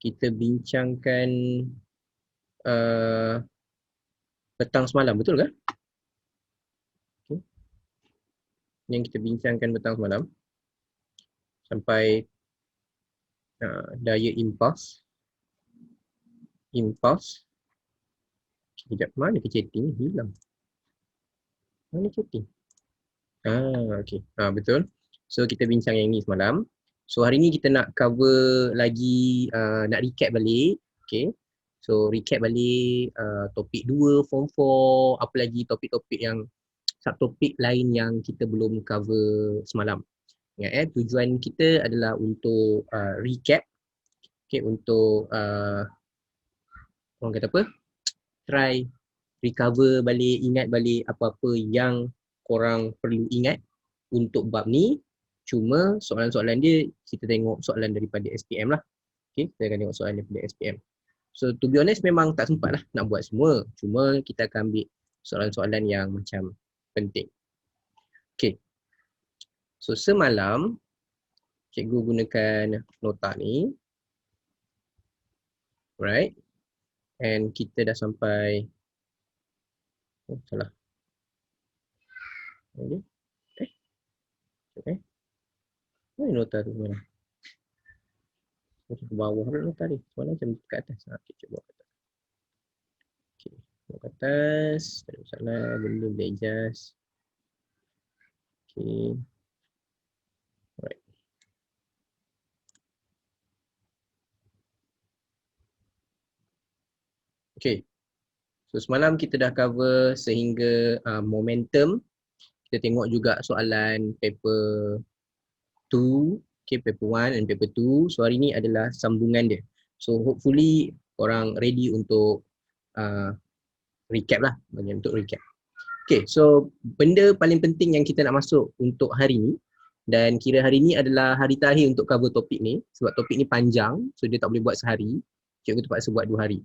kita bincangkan petang semalam, betul ke? Okay. Yang kita bincangkan petang semalam sampai daya impuls. Sekejap, mana ke chatting ni? Hilang. Mana chatting? Okay. Betul. So, kita bincang yang ni semalam. So, hari ni kita nak cover lagi, nak recap balik. Okay. So, recap balik topik 2, form 4, apa lagi topik-topik yang, subtopik lain yang kita belum cover semalam. Ingat tujuan kita adalah untuk recap. Okay, untuk orang kata apa? Try recover balik, ingat balik apa-apa yang korang perlu ingat untuk bab ni. Cuma soalan-soalan dia, kita tengok soalan daripada SPM lah. Okay, kita akan tengok soalan daripada SPM. So to be honest memang tak sempat lah nak buat semua. Cuma kita akan ambil soalan-soalan yang macam penting. Okay. So semalam, cikgu gunakan nota ni. Right. And kita dah sampai, salah. Okay. Mana nota tu mana? Macam ke bawah lah nota ni. Mana macam kat atas. Okay, cuba kat atas. Okay, buat kat atas. Tak ada masalah. Benda boleh adjust. Okay. Alright. Okay. So semalam kita dah cover sehingga momentum. Kita tengok juga soalan paper 2. Okay, paper 1 and paper 2. So hari ni adalah sambungan dia. So hopefully korang ready untuk recap lah. Untuk recap. Okay, so benda paling penting yang kita nak masuk untuk hari ni, dan kira hari ni adalah hari terakhir untuk cover topik ni, sebab topik ni panjang, so dia tak boleh buat sehari. Cikgu terpaksa buat 2 hari.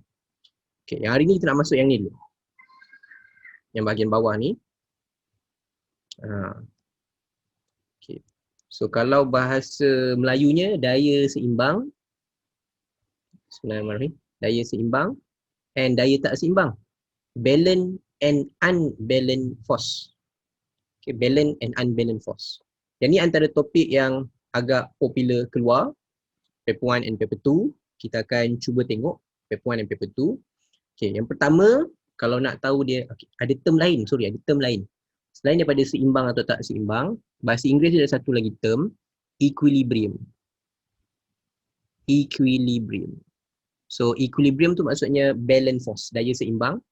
Okay, yang hari ni kita nak masuk yang ni dulu. Yang bahagian bawah ni. Okay. So kalau bahasa Melayunya, daya seimbang. Bismillahirrahmanirrahim. Daya seimbang and daya tak seimbang. Balance and unbalanced force. Okay, balance and unbalanced force. Yang ni antara topik yang agak popular keluar. Paper 1 and paper 2. Kita akan cuba tengok paper 1 and paper 2. Okay, yang pertama, kalau nak tahu dia, ada term lain, ada term lain. Selain daripada seimbang atau tak seimbang, bahasa Inggeris ada satu lagi term, equilibrium. Equilibrium. So, equilibrium tu maksudnya balance force, daya seimbang.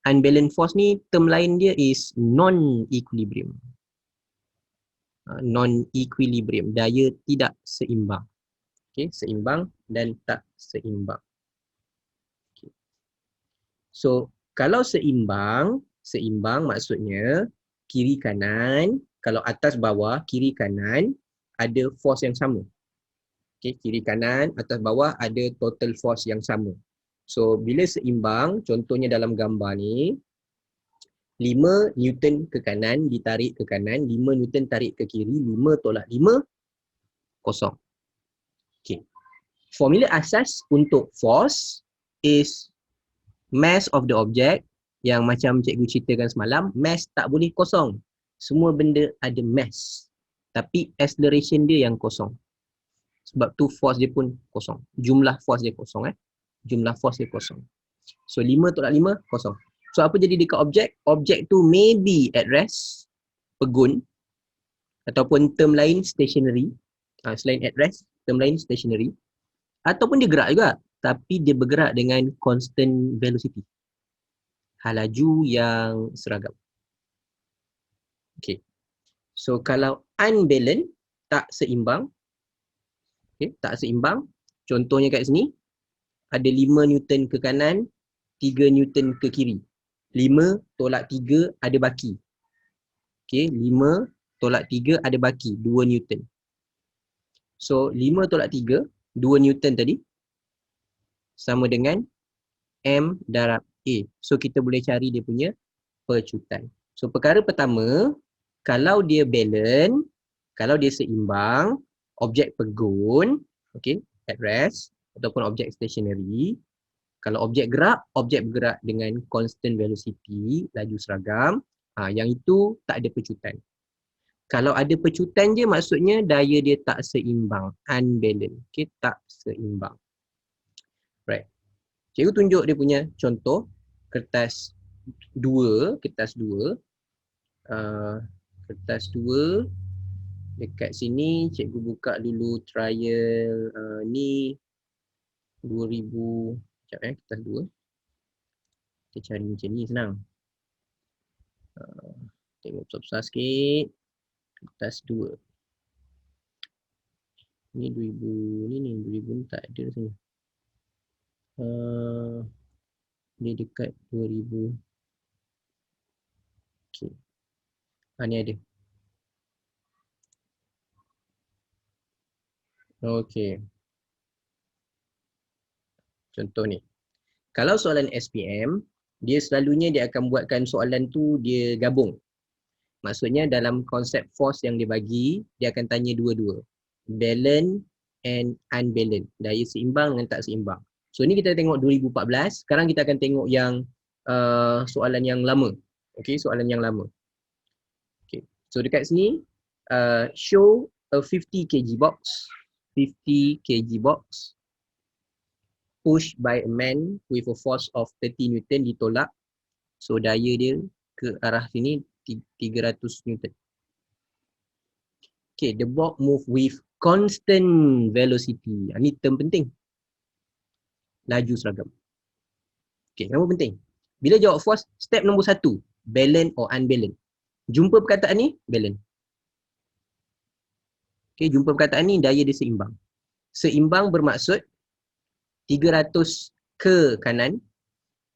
Unbalanced force ni, term lain dia is non-equilibrium. Non-equilibrium, daya tidak seimbang. Okay, seimbang dan tak seimbang. Okay. So, kalau seimbang maksudnya kiri kanan, kalau atas bawah, kiri kanan ada force yang sama. Okay, kiri kanan, atas bawah ada total force yang sama. So, bila seimbang, contohnya dalam gambar ni, 5 Newton ke kanan, ditarik ke kanan, 5 Newton tarik ke kiri, 5 tolak 5, kosong. Okay. Formula asas untuk force is mass of the object, yang macam cikgu ceritakan semalam, mass tak boleh kosong. Semua benda ada mass. Tapi acceleration dia yang kosong. Sebab tu force dia pun kosong. Jumlah force dia kosong. Jumlah force dia kosong. So 5 tolak 5, kosong. So apa jadi dekat objek? Objek tu maybe at rest, pegun, ataupun term lain stationary. Selain at rest, term lain stationary. Ataupun dia gerak juga, tapi dia bergerak dengan constant velocity. Hal laju yang seragam. Okay. So kalau unbalanced, tak seimbang. Okay, tak seimbang. Contohnya kat sini, ada 5 Newton ke kanan, 3 Newton ke kiri. 5 tolak 3 ada baki. Okay, 5 tolak 3 ada baki, 2 Newton. So 5 tolak 3, 2 Newton tadi, sama dengan M darab A. So kita boleh cari dia punya pecutan. So perkara pertama, kalau dia balance, kalau dia seimbang, objek pegun, okay, at rest, ataupun objek stationary. Kalau objek gerak, objek bergerak dengan constant velocity, laju seragam. Yang itu tak ada pecutan. Kalau ada pecutan je, maksudnya daya dia tak seimbang, unbalanced. Okay, tak seimbang. Right. Cikgu tunjuk dia punya contoh kertas 2, kertas 2. Kertas 2 dekat sini cikgu buka dulu trial ni 2000. Sekejap kertas 2. Kita cari macam ni senang. Tengok besar-besar sikit. Kertas 2. Ni 2000 ni 2000 ni tak ada rasanya. Ni dekat 2000. Okey. Ni ada. Okey. Contoh ni. Kalau soalan SPM, dia selalunya dia akan buatkan soalan tu dia gabung. Maksudnya dalam konsep force yang dia bagi, dia akan tanya dua-dua. Balance and unbalanced. Daya seimbang dengan tak seimbang. So ni kita tengok 2014, sekarang kita akan tengok yang soalan yang lama. Okey, soalan yang lama. Okay. So dekat sini, show a 50 kg box. 50 kg box pushed by a man with a force of 30 Newton ditolak. So daya dia ke arah sini 300 Newton. Okay, the box move with constant velocity. Ini term penting. Laju seragam. Okay, kenapa penting? Bila jawab force, step nombor 1, balance or unbalance. Jumpa perkataan ni, balance. Okay, jumpa perkataan ni, daya dia seimbang. Seimbang bermaksud 300 ke kanan,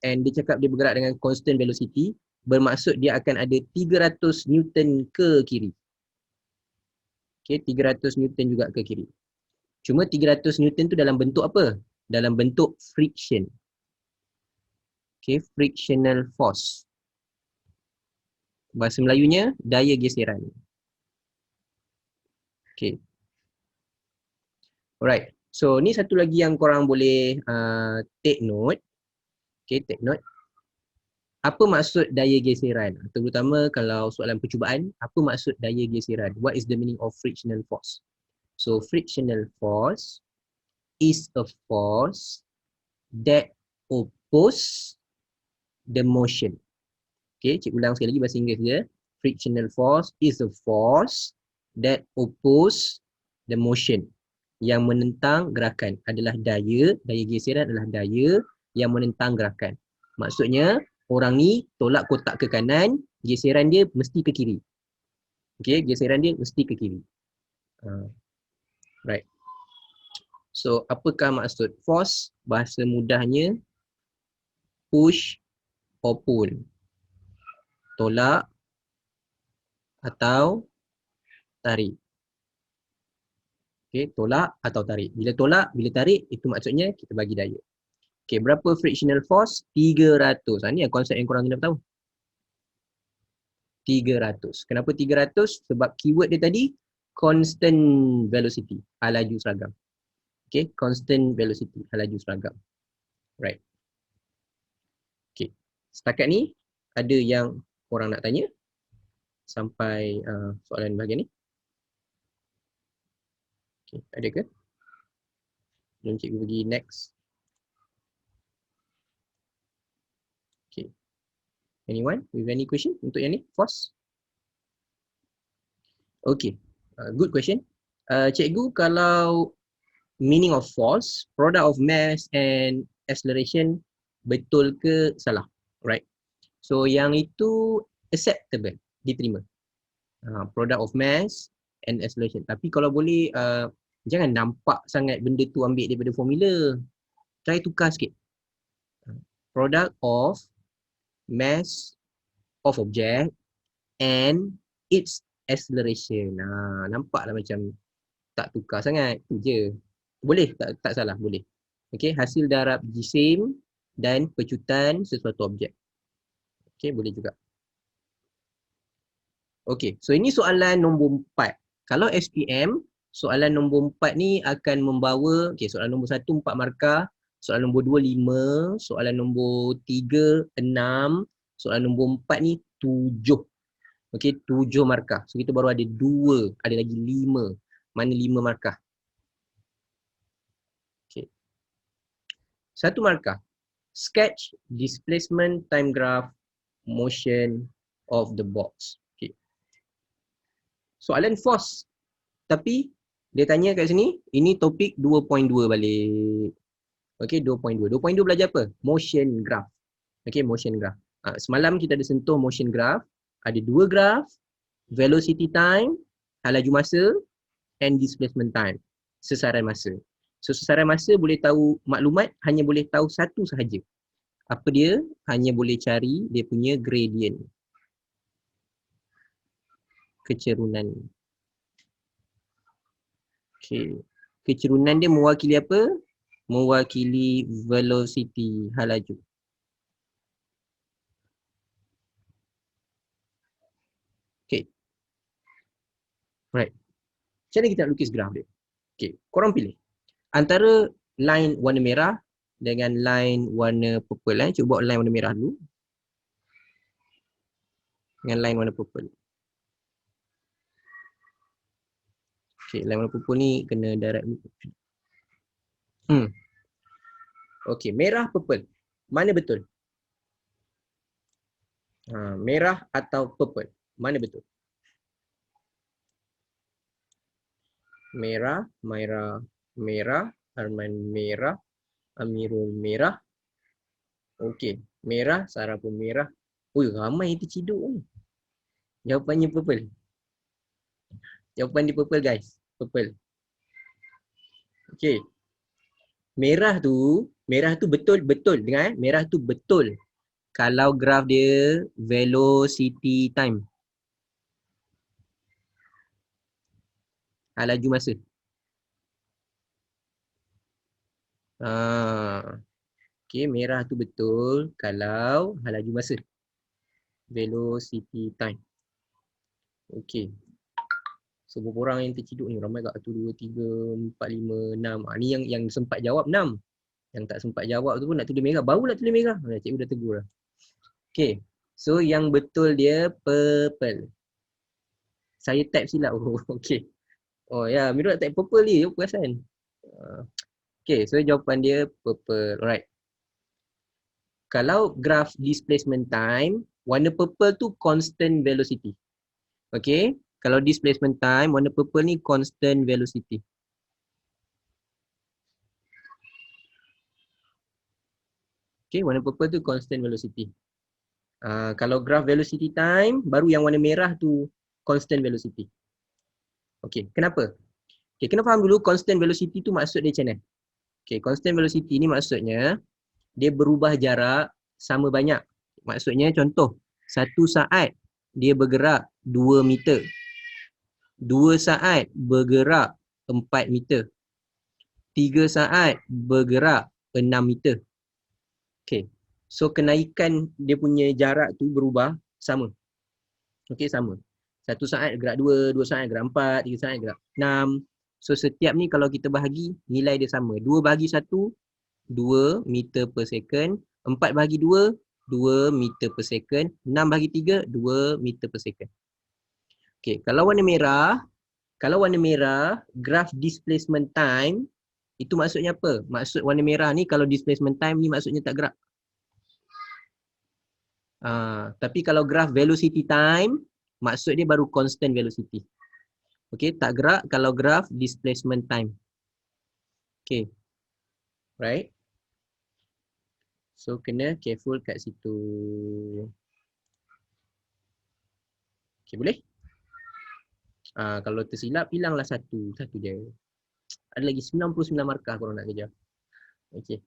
and dia cakap dia bergerak dengan constant velocity, bermaksud dia akan ada 300 Newton ke kiri. Okay, 300 Newton juga ke kiri. Cuma 300 Newton tu dalam bentuk apa? Dalam bentuk friction. Okay, frictional force. Bahasa Melayunya, daya geseran. Okay. Alright. So, ni satu lagi yang korang boleh take note. Okay, take note. Apa maksud daya geseran? Terutama kalau soalan percubaan, apa maksud daya geseran? What is the meaning of frictional force? So, frictional force is a force that oppose the motion. Okay, cikgu ulang sekali lagi bahasa Inggeris dia. Frictional force is a force that oppose the motion. Yang menentang gerakan adalah daya geseran adalah daya yang menentang gerakan. Maksudnya, orang ni tolak kotak ke kanan, geseran dia mesti ke kiri. Okay, geseran dia mesti ke kiri. Right. So, apakah maksud force? Bahasa mudahnya, push or pull. Tolak atau tarik. Okay, tolak atau tarik. Bila tolak, bila tarik, itu maksudnya kita bagi daya. Okay, berapa frictional force? 300. Ini konsep yang korang kena tahu. 300. Kenapa 300? Sebab keyword dia tadi, constant velocity, laju seragam. Okay, constant velocity, laju seragam. Right. Okay, setakat ni, ada yang korang nak tanya? Sampai soalan bahagian ni. Okay, ada ke? Belum cikgu pergi next. Okay. Anyone with any question untuk yang ni? Force? Okay, good question. Cikgu, kalau meaning of force, product of mass and acceleration, betul ke salah? Right. So yang itu acceptable, diterima. Product of mass and acceleration. Tapi kalau boleh, jangan nampak sangat benda tu ambil daripada formula. Try tukar sikit. Product of mass of object and its acceleration. Nampaklah macam tak tukar sangat. Itu je. Boleh, tak salah, boleh. Okay, hasil darab jisim dan pecutan sesuatu objek. Okay, boleh juga. Okay, so ini soalan nombor 4. Kalau SPM, soalan nombor 4 ni akan membawa, okey, soalan nombor 1 4 markah, soalan nombor 2 5, soalan nombor 3 6, soalan nombor 4 ni 7. Okey, 7 markah. So kita baru ada 2, ada lagi 5. Mana 5 markah? Okey. 1 markah. Sketch displacement time graph motion of the box. Okey. Soalan force. Tapi dia tanya kat sini, ini topik 2.2 balik. Okey, 2.2. 2.2 belajar apa? Motion graph. Okey, motion graph. Semalam kita ada sentuh motion graph. Ada 2 graph, velocity time, laju masa, and displacement time. Sesaran masa. So sesaran masa boleh tahu maklumat, hanya boleh tahu satu sahaja. Apa dia? Hanya boleh cari dia punya gradient. Kecerunan. Okey. Kecerunan dia mewakili apa? Mewakili velocity, hal laju. Okey. Right. Macam mana kita nak lukis graf dia? Okey, korang pilih. Antara line warna merah dengan line warna purple. Cuba buat line warna merah dulu. Dengan line warna purple. Okey, line warna purple ni kena direct. Okey, merah purple. Mana betul? Merah atau purple? Mana betul? Merah, merah, Arman merah, Amirul merah. Okey, merah, Sarah pun merah. Ui, ramai terciduk ni. Jawapannya purple. Jawapan dia purple guys. Purple. Okey. Merah tu betul. Dengar merah tu betul. Kalau graf dia velocity time. Laju masa. Okey, merah tu betul kalau laju masa. Velocity time. Okey. So beberapa orang yang terciduk ni, ramai kat 1, 2, 3, 4, 5, 6. Ni yang sempat jawab 6. Yang tak sempat jawab tu pun nak tulis merah. Barulah tulis merah. Cikgu dah tegur lah. Okey. So yang betul dia purple. Saya type silap. Oh, okey. Oh ya, Mirul nak type purple ni. Apa perasan? Okey, so jawapan dia purple. Alright. Kalau graph displacement time, warna purple tu constant velocity. Okey. Kalau displacement time, warna purple ni constant velocity. Okay, warna purple tu constant velocity. Kalau graph velocity time, baru yang warna merah tu constant velocity. Okay, kenapa? Okay, kena faham dulu constant velocity tu maksud dia macam mana. Okay, constant velocity ni maksudnya dia berubah jarak sama banyak. Maksudnya contoh, 1 saat dia bergerak 2 meter. 2 saat bergerak 4 meter. 3 saat bergerak 6 meter. Okay. So kenaikan dia punya jarak tu berubah sama. Okay, sama. 1 saat gerak 2, 2 saat gerak 4, 3 saat gerak 6. So setiap ni kalau kita bahagi, nilai dia sama. 2 bahagi 1, 2 meter per second. 4 bahagi 2, 2 meter per second. 6 bahagi 3, 2 meter per second. Okay, kalau warna merah, graph displacement time, itu maksudnya apa? Maksud warna merah ni kalau displacement time ni maksudnya tak gerak. Tapi kalau graph velocity time, maksud dia baru constant velocity. Okay, tak gerak kalau graph displacement time. Okay, right? So kena careful kat situ. Okay, boleh? Kalau tersilap, hilanglah satu je. Ada lagi 99 markah korang nak kejar. Okay.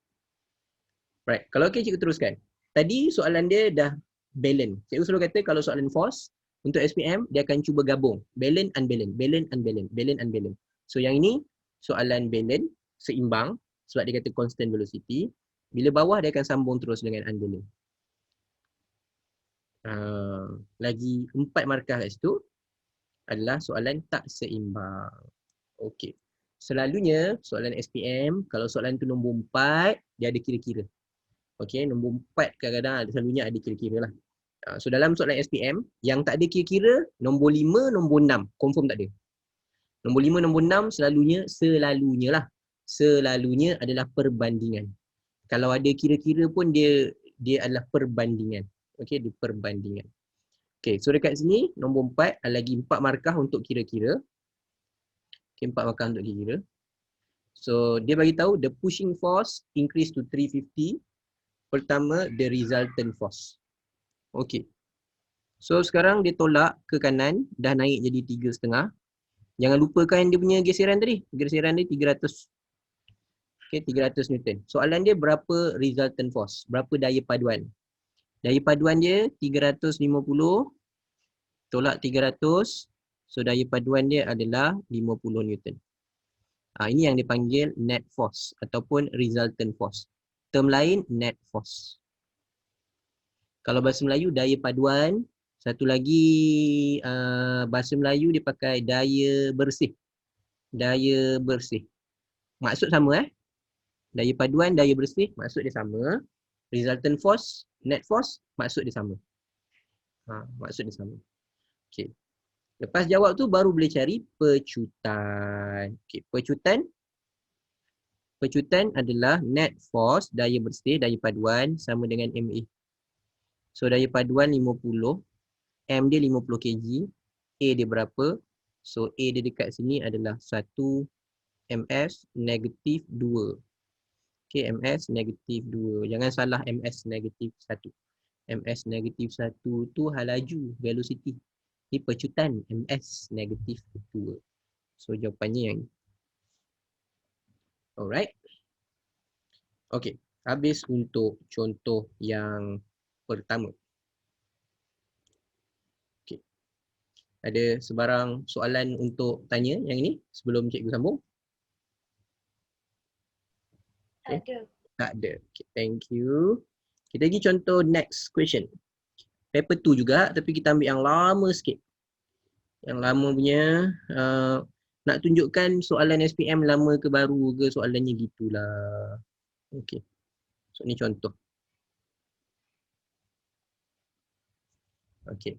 Right, kalau okay cikgu teruskan. Tadi soalan dia dah balance. Cikgu selalu kata kalau soalan force, untuk SPM, dia akan cuba gabung. Balance, unbalance, balance, unbalance, balance, unbalance. So yang ini, soalan balance, seimbang, sebab dia kata constant velocity. Bila bawah, dia akan sambung terus dengan unbalance. Lagi 4 markah kat situ adalah soalan tak seimbang. Okey. Selalunya soalan SPM, kalau soalan tu nombor 4, dia ada kira-kira. Okey, nombor 4 kadang-kadang selalunya ada kira-kira lah. So dalam soalan SPM, yang tak ada kira-kira, nombor 5, nombor 6. Confirm tak ada. Nombor 5, nombor 6 selalunya lah. Selalunya adalah perbandingan. Kalau ada kira-kira pun dia adalah perbandingan. Okey, dia perbandingan. Okey, so dekat sini nombor 4 ada lagi 4 markah untuk kira-kira. Okey, 4 markah untuk kira-kira. So dia bagi tahu the pushing force increase to 350. Pertama, the resultant force. Okey. So sekarang dia tolak ke kanan, dah naik jadi 3,5. Jangan lupakan dia punya geseran tadi. Geseran dia 300. Okey, 300 Newton. Soalan dia berapa resultant force? Berapa daya paduan? Daya paduan dia 350 tolak 300. So daya paduan dia adalah 50 Newton. Ini yang dipanggil net force ataupun resultant force. Term lain net force. Kalau bahasa Melayu daya paduan, satu lagi bahasa Melayu dia pakai daya bersih. Daya bersih. Maksud sama Daya paduan, daya bersih, maksud dia sama. Resultant force, net force, maksud dia sama. Maksud dia sama. Okey. Lepas jawab tu baru boleh cari pecutan. Okey, pecutan adalah net force, daya bersih, daya paduan sama dengan MA. So daya paduan 50, M dia 50 kg, A dia berapa? So A dia dekat sini adalah 1 ms negatif 2. Okay, ms negatif 2. Jangan salah ms negatif 1. Ms negatif 1 tu hal laju, velocity. Ini pecutan ms negatif 2. So jawapannya yang ini. Alright. Okay, habis untuk contoh yang pertama. Okay. Ada sebarang soalan untuk tanya yang ini sebelum cikgu sambung? Okay. Tak ada. Tak ada. Okay, thank you. Kita pergi contoh next question. Paper 2 juga tapi kita ambil yang lama sikit. Yang lama punya nak tunjukkan soalan SPM lama ke baru ke, soalannya gitulah. Okey. So ni contoh. Okey.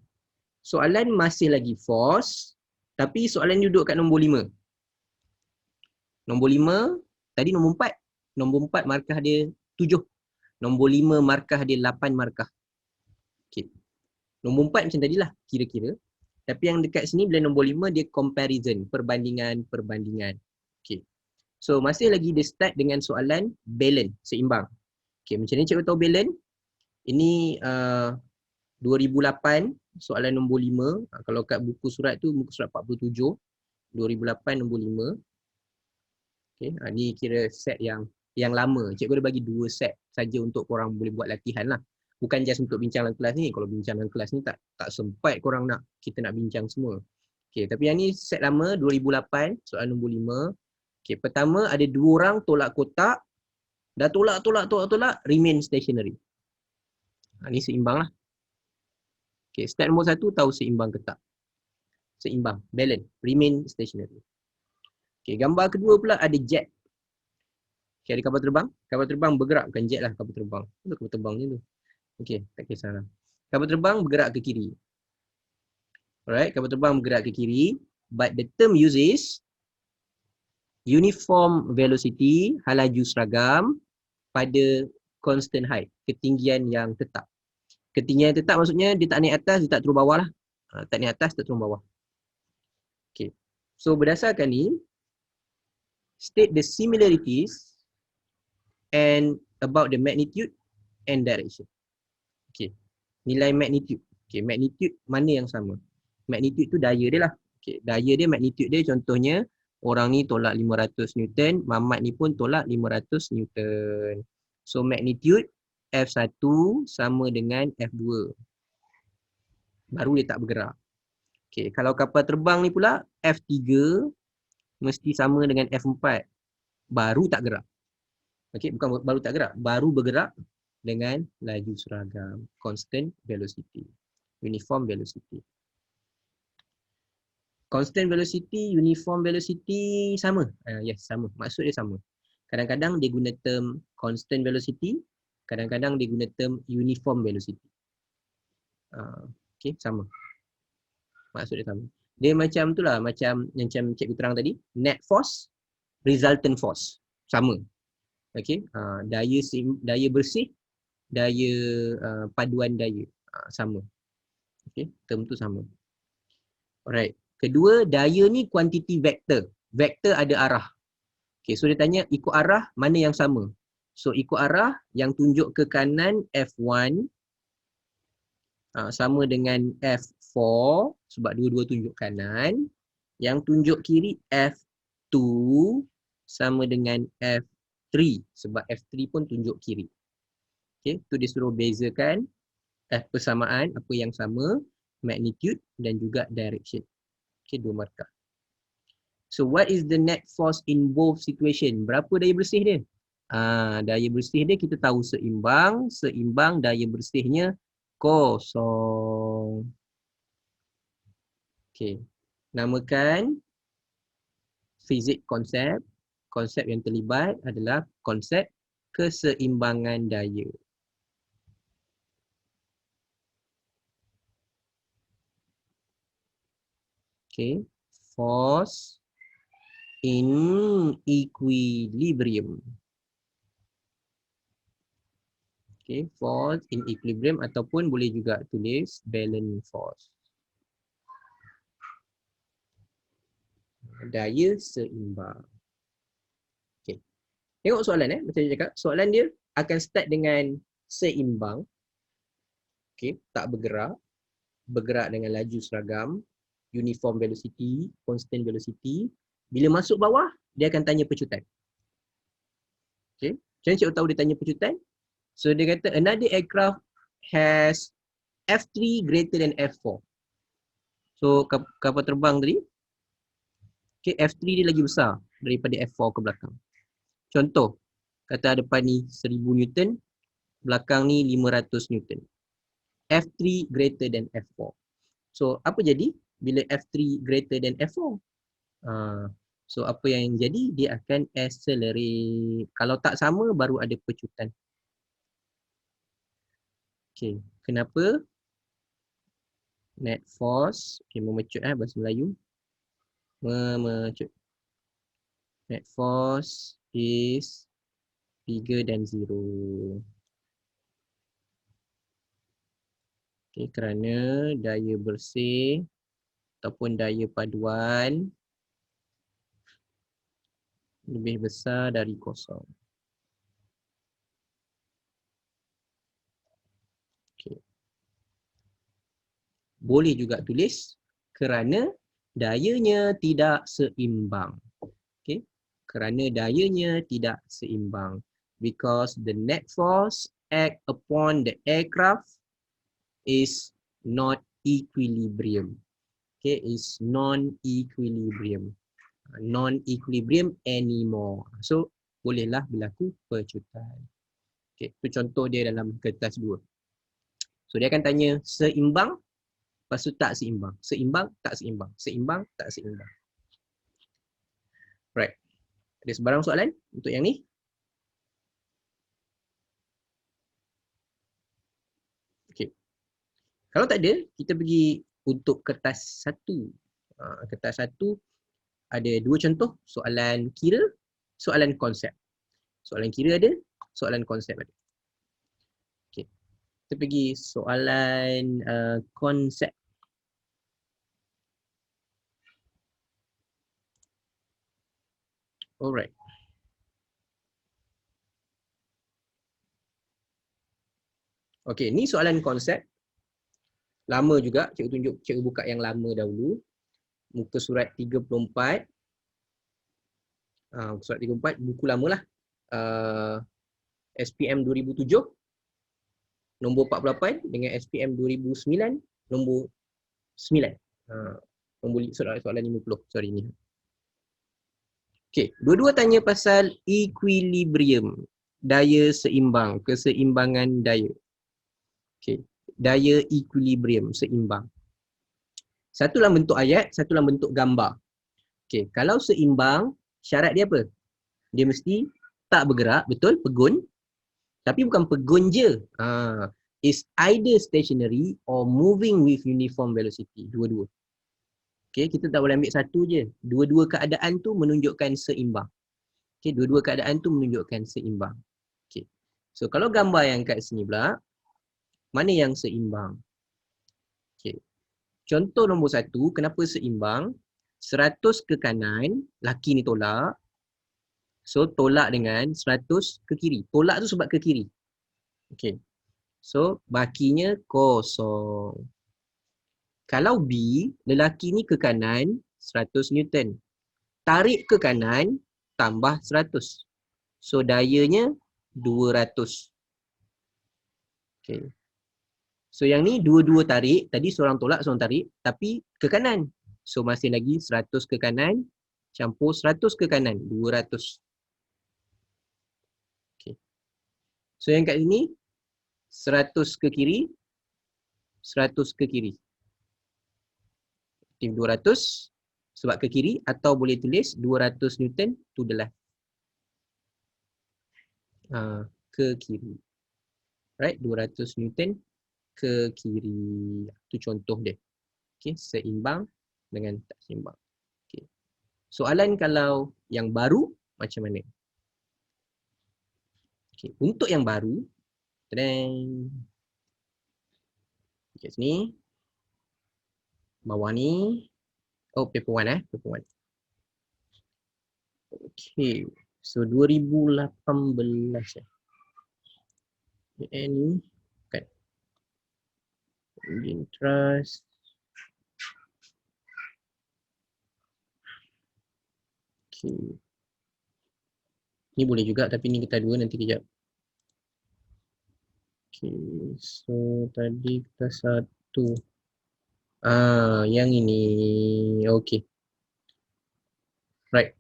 Soalan masih lagi force tapi soalan duduk kat nombor 5. Nombor 5, tadi nombor 4. Nombor 4 markah dia 7. Nombor 5 markah dia 8 markah. Okey. Nombor 4 macam tadilah, kira-kira. Tapi yang dekat sini bila nombor 5 dia comparison, perbandingan. Okey. So masih lagi dia start dengan soalan balance, seimbang. Okey, macam ni cikgu tahu balance. Ini 2008 soalan nombor 5. Kalau kat buku surat tu muka surat 47. 2008 nombor 5. Okey, ni kira set yang lama. Cikgu dah bagi 2 set saja untuk korang boleh buat latihan lah. Bukan just untuk bincang dalam kelas ni. Kalau bincang dalam kelas ni tak sempat korang kita nak bincang semua. Okey, tapi yang ni set lama 2008 soalan nombor 5. Okey, pertama ada 2 orang tolak kotak. Dah tolak, remain stationary. Ni seimbang lah. Okay, step nombor 1 tahu seimbang ke tak? Seimbang, balance, remain stationary. Okay, gambar kedua pula ada jet. Okay, ada kapal terbang. Kapal terbang bergerak, bukan jet lah kapal terbang. Itu kapal terbang je tu. Okay, tak kisahlah. Kapal terbang bergerak ke kiri. Alright, kapal terbang bergerak ke kiri. But the term uses uniform velocity, hal laju seragam pada constant height, ketinggian yang tetap. Ketinggian yang tetap maksudnya dia tak naik atas, dia tak turun bawah lah. Tak naik atas, tak turun bawah. Okay. So berdasarkan ni, state the similarities and about the magnitude and direction. Okay. Nilai magnitude. Okay, magnitude mana yang sama? Magnitude tu daya dia lah. Okay, daya dia, magnitude dia contohnya orang ni tolak 500 Newton, Mamat ni pun tolak 500 Newton. So magnitude F1 sama dengan F2. Baru dia tak bergerak. Okay, kalau kapal terbang ni pula F3 mesti sama dengan F4. Baru tak gerak. Okay, bukan baru tak gerak, baru bergerak dengan laju seragam, constant velocity, uniform velocity. Constant velocity, uniform velocity sama. Yes, sama. Maksud dia sama. Kadang-kadang dia guna term constant velocity, kadang-kadang dia guna term uniform velocity. Okay, sama. Maksud dia sama. Dia macam tu lah, macam cikgu terang tadi, net force, resultant force. Sama. Okay, daya bersih, daya paduan daya. Sama. Okay, term tu sama. Alright. Kedua, daya ni quantity vector. Vector ada arah. Okay, so dia tanya ikut arah mana yang sama. So ikut arah yang tunjuk ke kanan F1 sama dengan F4 sebab dua-dua tunjuk kanan. Yang tunjuk kiri F2 sama dengan F3 sebab F3 pun tunjuk kiri. Okay, tu dia suruh bezakan persamaan apa yang sama, magnitude dan juga direction. Okay, 2 markah. So what is the net force in both situation? Berapa daya bersih dia? Daya bersih dia kita tahu seimbang. Seimbang daya bersihnya kosong. Okay. Namakan fizik konsep. Konsep yang terlibat adalah konsep keseimbangan daya. Okay. Force in equilibrium. Okay, force in equilibrium ataupun boleh juga tulis balance force. Daya seimbang. Okay. Tengok soalan macam saya cakap. Soalan dia akan start dengan seimbang. Okay, tak bergerak. Bergerak dengan laju seragam. Uniform velocity, constant velocity. Bila masuk bawah, dia akan tanya pecutan. Okay. Macam cikgu tahu dia tanya pecutan? So dia kata another aircraft has F3 greater than F4. So kapal terbang tadi, okay, F3 dia lagi besar daripada F4 ke belakang. Contoh, kata depan ni 1000 Newton, belakang ni 500 Newton. F3 greater than F4. So apa jadi bila F3 greater than F4? So apa yang jadi? Dia akan accelerate. Kalau tak sama baru ada pecutan. Okay, kenapa? Net force, okay, memecut bahasa Melayu. Memecut. Net force is bigger than 0. Okay, kerana daya bersih ataupun daya paduan lebih besar dari kosong. Okay. Boleh juga tulis kerana dayanya tidak seimbang. Okay. Kerana dayanya tidak seimbang. Because the net force act upon the aircraft is not equilibrium. Okay, is non-equilibrium. Non-equilibrium anymore. So, bolehlah berlaku pecutan. Okay, itu contoh dia dalam kertas 2. So, dia akan tanya seimbang, lepas tu tak seimbang. Seimbang, tak seimbang. Seimbang, tak seimbang. Right. Ada sebarang soalan untuk yang ni? Okay. Kalau tak ada, kita pergi untuk kertas 1. Kertas 1 ada 2 contoh, soalan kira, soalan konsep. Soalan kira ada, soalan konsep ada. Okay. Kita pergi soalan konsep. Alright. Okay, ni soalan konsep. Lama juga, cikgu buka yang lama dahulu. Muka surat 34. Surat 34, buku lama lah. SPM 2007, nombor 48 dengan SPM 2009, nombor 9. Nombor soalan 50, sorry ni. Okay, dua-dua tanya pasal equilibrium, daya seimbang, keseimbangan daya. Okay, daya equilibrium, seimbang. Satu dalam bentuk ayat, satu dalam bentuk gambar. Okey, kalau seimbang, syarat dia apa? Dia mesti tak bergerak, betul? Pegun. Tapi bukan pegun je. Is either stationary or moving with uniform velocity. Dua-dua. Okey, kita tak boleh ambil satu je. Dua-dua keadaan tu menunjukkan seimbang. Okey, dua-dua keadaan tu menunjukkan seimbang. Okey. So kalau gambar yang kat sini pula, mana yang seimbang? Okey. Contoh nombor satu, kenapa seimbang? 100 ke kanan, laki ni tolak. So tolak dengan 100 ke kiri. Tolak tu sebab ke kiri. Okey. So bakinya kosong. Kalau B, lelaki ni ke kanan 100 Newton. Tarik ke kanan tambah 100. So dayanya 200. Okey. So yang ni dua-dua tarik, tadi seorang tolak, seorang tarik, tapi ke kanan. So masih lagi 100 ke kanan, campur 100 ke kanan, 200. Okay. So yang kat sini, 100 ke kiri, 100 ke kiri. Tim 200 sebab ke kiri, atau boleh tulis 200 Newton to the left. Ke kiri. Right, 200 Newton ke kiri. Itu contoh dia. Okay, seimbang dengan tak seimbang. Okay. Soalan kalau yang baru macam mana? Okay. Untuk yang baru, okay, sini, bawah ni, oh paper 1 paper 1. Okay, so 2018 ni, kan, interest. Okay. Ni boleh juga tapi ni kita dua nanti kejap. Okay, so tadi kita satu. Yang ini. Okay. Right.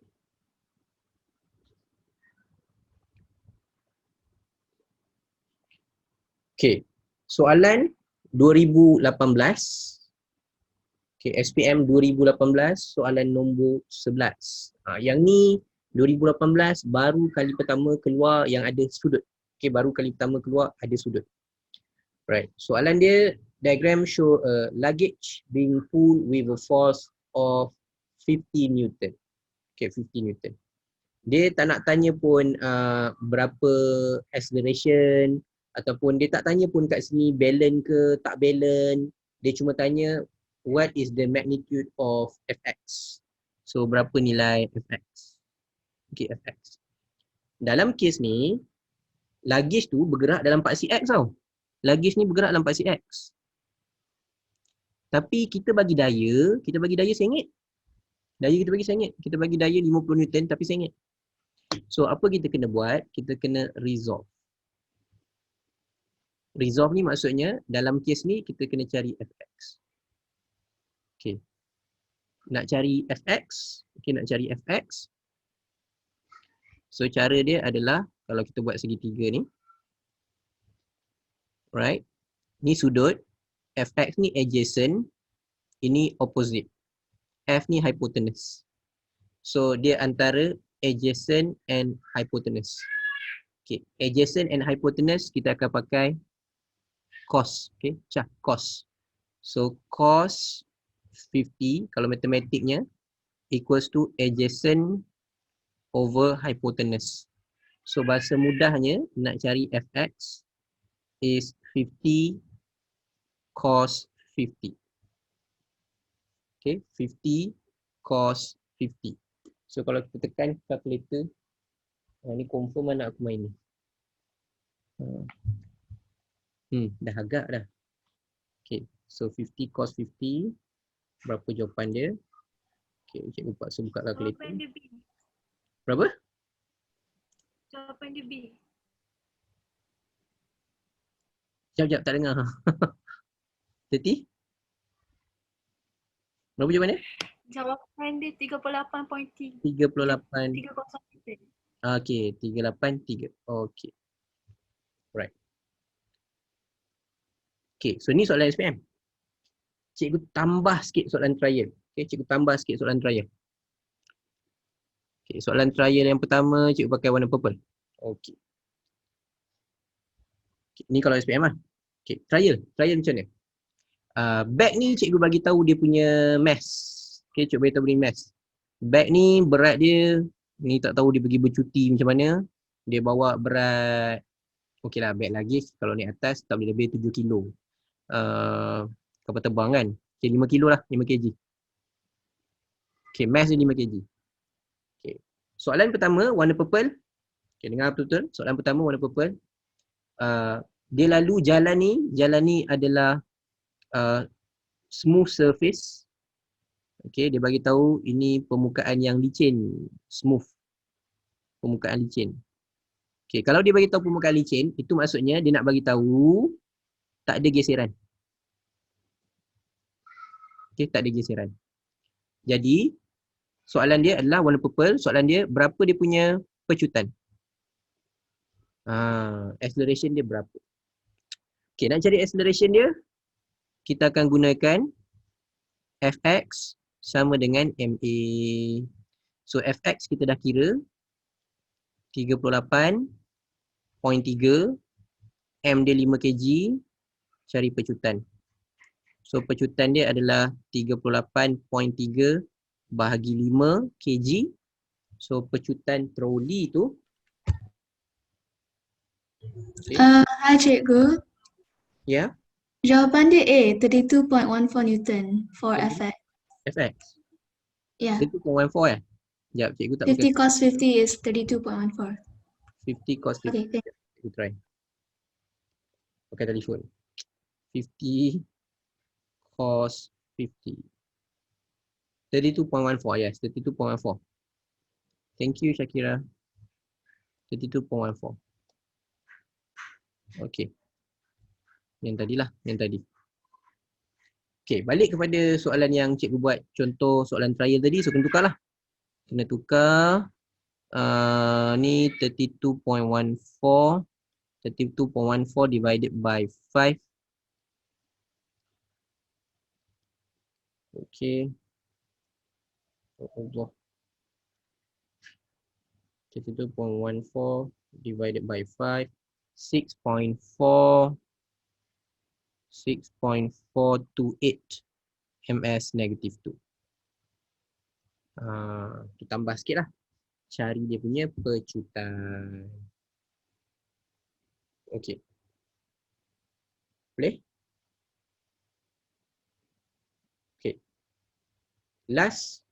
Okay. Soalan 2018. Okay, SPM 2018, soalan nombor 11. Yang ni 2018 baru kali pertama keluar yang ada sudut. Okay, baru kali pertama keluar ada sudut. Right. Soalan dia, diagram show a luggage being pulled with a force of 50 Newton. Okay, 50 Newton. Dia tak nak tanya pun berapa acceleration, ataupun dia tak tanya pun kat sini balance ke tak balance. Dia cuma tanya what is the magnitude of Fx. So berapa nilai Fx. Okay, Fx. Dalam kes ni, luggage tu bergerak dalam paksi X tau. Luggage ni bergerak dalam paksi X. Tapi kita bagi daya RM1. Daya kita bagi RM1. Kita bagi daya 50 Newton tapi RM1. So apa kita kena buat? Kita kena resolve. Resolve ni maksudnya dalam kes ni kita kena cari Fx. Okay. Nak cari Fx. Okay, nak cari Fx. So cara dia adalah kalau kita buat segitiga ni. Right. Ni sudut. Fx ni adjacent. Ini opposite. F ni hypotenuse. So dia antara adjacent and hypotenuse. Okay. Adjacent and hypotenuse kita akan pakai cos. Okay. Cos. So cos 50 kalau matematiknya equals to adjacent over hypotenuse. So bahasa mudahnya nak cari Fx is 50 cos 50. Okay, 50 cos 50. So kalau kita tekan calculator, ni confirm anak aku main ni. Dah agak dah. Okay, so 50 cos 50. Berapa jawapan dia? Okay, cikgu paksa buka calculator. Jawapan dia B. Berapa? Jawapan dia B. Sekejap, tak dengar. 30? Berapa jawapan dia? Jawapan dia 38.3. 38. 303. Okay, 383. Okay. Right. Okay, so ni soalan SPM. cikgu tambah sikit soalan trial. Okay, cikgu tambah sikit soalan trial. Okay, soalan trial yang pertama cikgu pakai warna purple. Okay. Okay, ni kalau SPM lah. Okay, trial macam ni. Bag ni cikgu bagi tahu dia punya mass. Okay, cikgu bagi tahu dia mass. Bag ni berat dia, ni tak tahu dia pergi bercuti macam mana. Dia bawa berat, okey lah bag lagi kalau naik atas tak boleh lebih 7 kilo. Kapal terbang kan. Okay, 5 kilo lah, 5 kg. Okay, mass dia 5 kg. Okay. Soalan pertama warna purple. Okay, dengar betul-betul. Soalan pertama warna purple. Dia lalu jalan ni adalah smooth surface. Okay, dia bagi tahu ini permukaan yang licin, smooth. Permukaan licin. Okay, kalau dia bagi tahu permukaan licin, itu maksudnya dia nak bagi tahu tak ada geseran. Okay, tak ada geseran. Jadi, soalan dia adalah warna purple. Soalan dia, berapa dia punya pecutan? Acceleration dia berapa? Okay, nak cari acceleration dia, kita akan gunakan Fx sama dengan MA. So, Fx kita dah kira 38.3, M dia 5 kg, cari pecutan. So, pecutan dia adalah 38.3 bahagi 5 kg. So, pecutan troli tu. Okay. Hai cikgu. Ya, Jawapan dia A, 32.14 Newton for Fx. Fx. Ya. Dia 2.14 Sekejap, cikgu tak 50 cos 50 is 32.14. 50 cos 50. Okay. Cikgu try. Pakai telefon. 50 cos 50. 32.14, yes. 32.14. Thank you, Shakira. 32.14. Okay. Yang tadilah, yang tadi. Okay, balik kepada soalan yang cikgu buat contoh soalan trial tadi. So, kena tukar lah. Kena tukar. Ni 32.14. 32.14 divided by 5. Okay. Allah. 32.14 divided by 5. 6.4. 6.428 ms negative 2. Kita tambah sikit lah. Cari dia punya pecutan. Okey. Boleh? Okey. Last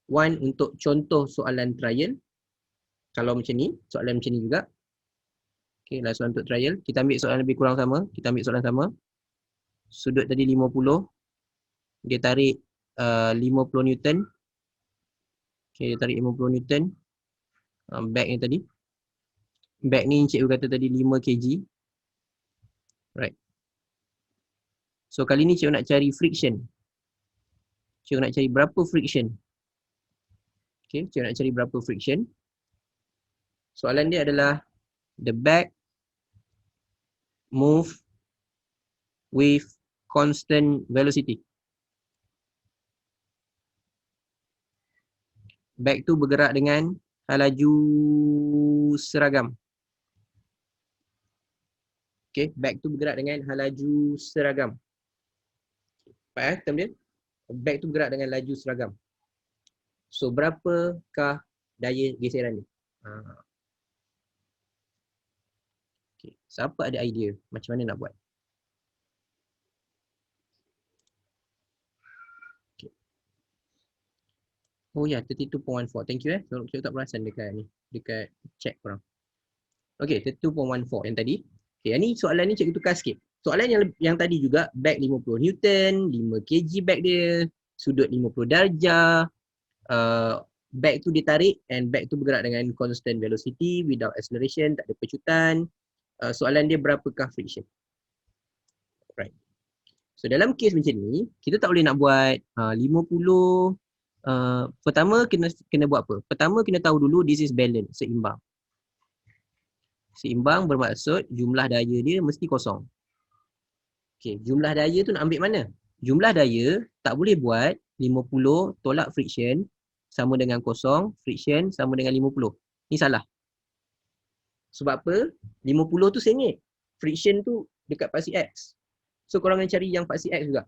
one untuk contoh soalan trial. Kalau macam ni, soalan macam ni juga. Okey, last one untuk trial. Kita ambil soalan lebih kurang sama. Kita ambil soalan sama. Sudut tadi 50. Dia tarik 50 Newton. Okay, dia tarik 50 Newton. Bag ni tadi. Bag ni cikgu kata tadi 5 kg. Right. So kali ni cikgu nak cari friction. Cikgu nak cari berapa friction. Okay, cikgu nak cari berapa friction. Soalan dia adalah the bag move with constant velocity. Bag tu bergerak dengan laju seragam. Okay, bag tu bergerak dengan laju seragam. Faham term dia? Bag tu bergerak dengan laju seragam. So, berapakah daya geseran dia? Okay. Siapa ada idea macam mana nak buat? Oh ya, 32.14. Thank you Saya tak perasan dekat ni. Dekat chat korang. Okay, 32.14 yang tadi. Okay, yang ni soalan ni cikgu tukar sikit. Soalan yang tadi juga, bag 50 Newton, 5 kg bag dia, sudut 50 darjah, bag tu ditarik and bag tu bergerak dengan constant velocity without acceleration, tak ada pecutan. Soalan dia berapakah friction? Right. So dalam kes macam ni, kita tak boleh nak buat 50. Pertama kena buat apa? Pertama kena tahu dulu this is balance, seimbang. Seimbang bermaksud jumlah daya dia mesti kosong. Okey, jumlah daya tu nak ambil mana? Jumlah daya tak boleh buat 50 tolak friction sama dengan kosong, friction sama dengan 50. Ni salah. Sebab apa? 50 tu sengit. Friction tu dekat paksi X. So korang kena cari yang paksi X juga.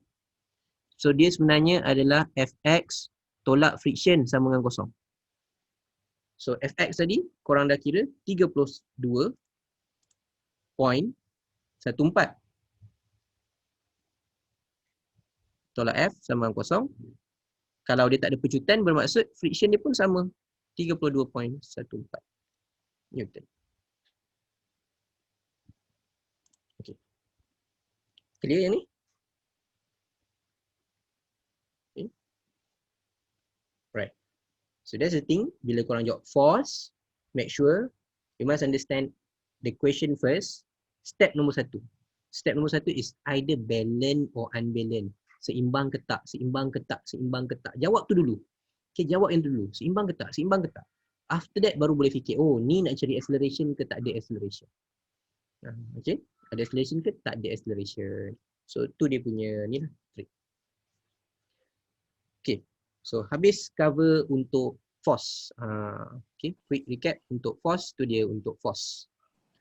So dia sebenarnya adalah Fx tolak friction sama dengan kosong. So Fx tadi korang dah kira 32.14. Tolak F sama dengan kosong. Kalau dia tak ada pecutan bermaksud friction dia pun sama. 32.14 Newton. Okay. Clear yang ni? Okay. Right. So that's the thing. Bila korang jawab force, make sure you must understand the question first. Step nombor 1. Step nombor 1 is either balance or unbalance. Seimbang ke tak, seimbang ke tak, seimbang ke tak. Jawab tu dulu. Okay, jawab yang dulu. Seimbang ke tak, seimbang ke tak. After that baru boleh fikir, oh ni nak cari acceleration ke tak ada acceleration. Okay, ada acceleration ke tak ada acceleration. So tu dia punya ni lah, trick. Okay, so habis cover untuk force. Okay, quick recap untuk force, tu dia untuk force.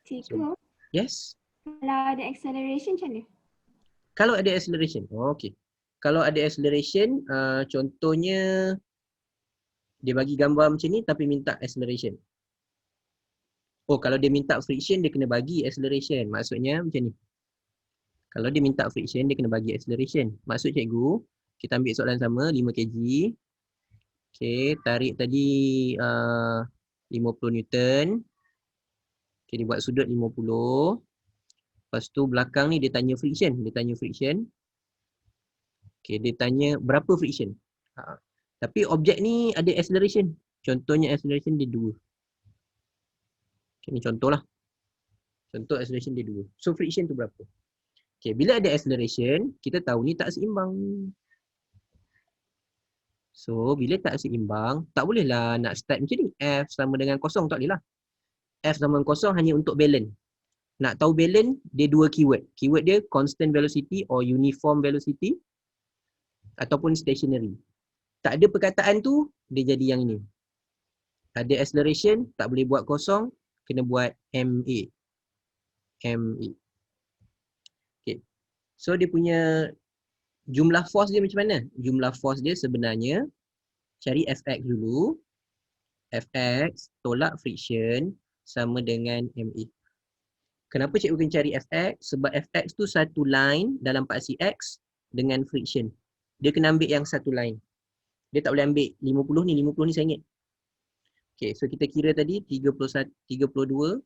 Cikgu, Yes? kalau ada acceleration macam mana? Kalau ada acceleration, okay. Kalau ada acceleration, contohnya dia bagi gambar macam ni tapi minta acceleration. Oh, kalau dia minta friction, dia kena bagi acceleration. Maksudnya macam ni. Kalau dia minta friction, dia kena bagi acceleration. Maksud cikgu, kita ambil soalan sama, 5 kg. Okay, tarik tadi 50 Newton. Okay, dia buat sudut 50. Lepas tu belakang ni dia tanya friction. Okay, dia tanya berapa friction. Tapi objek ni ada acceleration. Contohnya acceleration dia 2. Okay, ni contoh lah. Contoh acceleration dia 2. So friction tu berapa? Okay, bila ada acceleration, kita tahu ni tak seimbang. So, bila tak seimbang, tak bolehlah nak start macam ni. F sama dengan kosong, tak boleh lah. F sama dengan kosong hanya untuk balance. Nak tahu balance, dia 2 keyword. Keyword dia constant velocity or uniform velocity ataupun stationary. Tak ada perkataan tu, dia jadi yang ini. Ada acceleration, tak boleh buat kosong, kena buat MA. MA. Okay. So, dia punya jumlah force dia macam mana? Jumlah force dia sebenarnya, cari Fx dulu. Fx tolak friction sama dengan MA. Kenapa cikgu kena cari Fx? Sebab Fx tu satu line dalam paksi X dengan friction. Dia kena ambil yang satu line. Dia tak boleh ambil 50 ni sengit. Okay, so kita kira tadi 32.14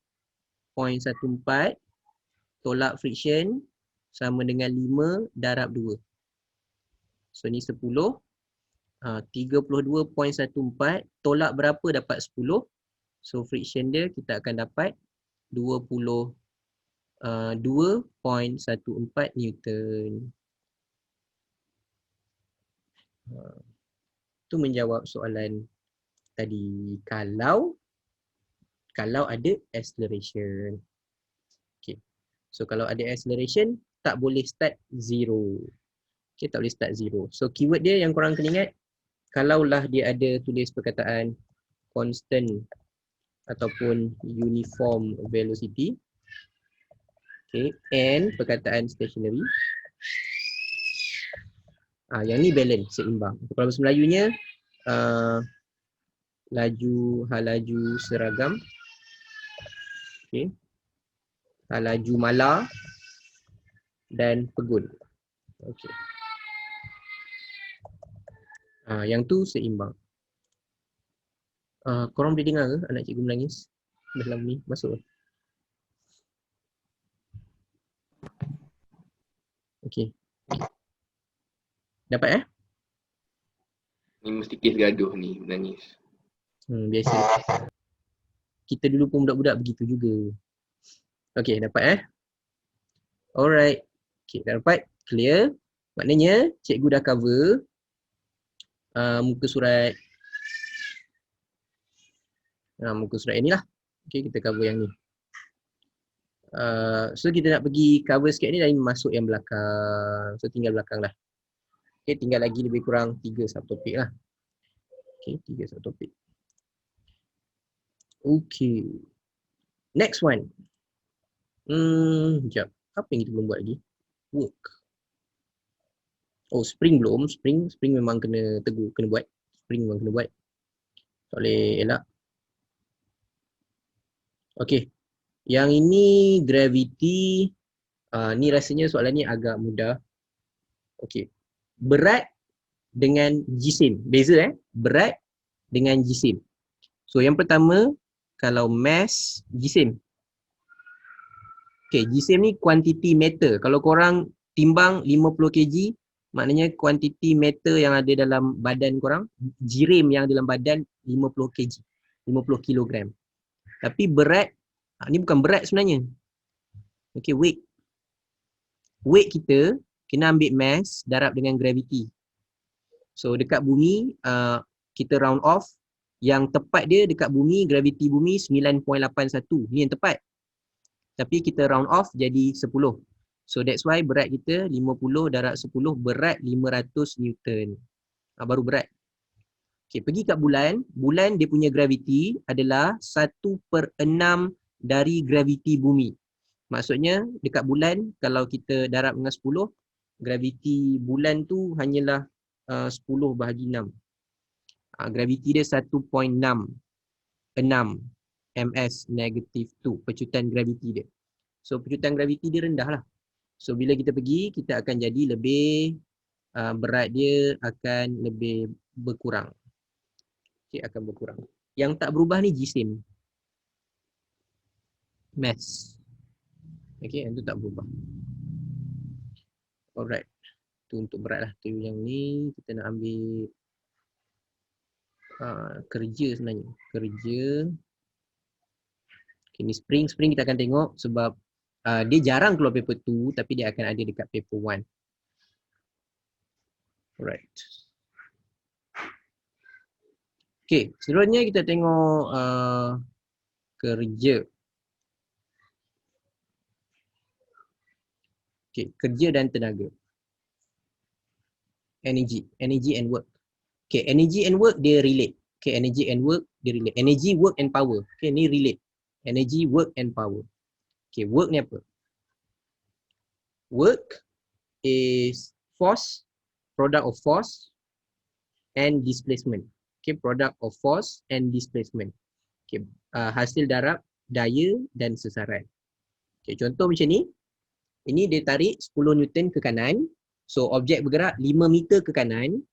tolak friction sama dengan 5 darab 2. So ni 10. 32.14 tolak berapa dapat 10. So friction dia kita akan dapat 22.14 Newton. Tu menjawab soalan tadi. Kalau ada acceleration. Okay. So kalau ada acceleration, tak boleh start 0. Okay, tak boleh start 0. So keyword dia yang korang kena ingat, kalaulah dia ada tulis perkataan constant ataupun uniform velocity, okay, and perkataan stationary, yang ni balance, seimbang. Kalau bahasa Melayunya laju seragam, okay, laju mala dan pegun. Okay. Yang tu seimbang. Korang boleh dengar ke anak cikgu menangis dalam ni? Masuk ke? Okay. Dapat Ni mesti kes gaduh ni, menangis. Biasa. Kita dulu pun budak-budak begitu juga. Okay, dapat Alright. Okay, dah dapat? Clear? Maknanya cikgu dah cover muka surat yang ni lah. Okay, kita cover yang ni. So kita nak pergi cover sikit ni, dan masuk yang belakang. So tinggal belakang lah. Okay, tinggal lagi lebih kurang 3 subtopik lah. Okay, 3 subtopik. Okay. Next one. Sekejap. Apa yang kita belum buat lagi? Work. Oh, spring belum. Spring memang kena tegur, kena buat. Spring memang kena buat. Tak boleh elak. Okay. Yang ini gravity. Ni rasanya soalan ni agak mudah. Okay. Berat dengan jisim. Beza Berat dengan jisim. So yang pertama, kalau mass, jisim. Okay, jisim ni kuantiti matter. Kalau korang timbang 50 kg, maknanya kuantiti matter yang ada dalam badan korang, jirim yang dalam badan 50 kg, 50 kilogram. Tapi berat, ni bukan berat sebenarnya. Okay, weight. Weight kita kena ambil mass darab dengan gravity. So dekat bumi, kita round off. Yang tepat dia dekat bumi, gravity bumi 9.81. Ni yang tepat. Tapi kita round off jadi 10. So that's why berat kita 50 darab 10, berat 500 Newton. Baru berat. Okay, pergi kat bulan. Bulan dia punya gravity adalah 1/6 dari gravity bumi. Maksudnya dekat bulan kalau kita darab dengan 10, gravity bulan tu hanyalah 10/6. Gravity dia 1.6 ms negative 2, pecutan gravity dia. So pecutan gravity dia rendah lah. So bila kita pergi, kita akan jadi lebih, berat dia akan lebih berkurang. Okay, akan berkurang. Yang tak berubah ni jisim. Mass. Okay, yang tu tak berubah. Alright. Tu untuk berat lah. Tu yang ni kita nak ambil kerja sebenarnya. Kerja. Okay, ni spring kita akan tengok sebab dia jarang keluar paper 2 tapi dia akan ada dekat paper 1. Alright. Okay, seterusnya kita tengok kerja. Okay, kerja dan tenaga. Energy and work. Okay, energy and work dia relate. Okay, energy and work dia relate. Energy, work and power. Okay, ni relate. Energy, work and power. Okay, work ni apa? Work is force, product of force and displacement. Okay, product of force and displacement. Okay, hasil darab daya dan sesaran. Okay, contoh macam ni. Ini dia tarik 10 Newton ke kanan. So objek bergerak 5 meter ke kanan.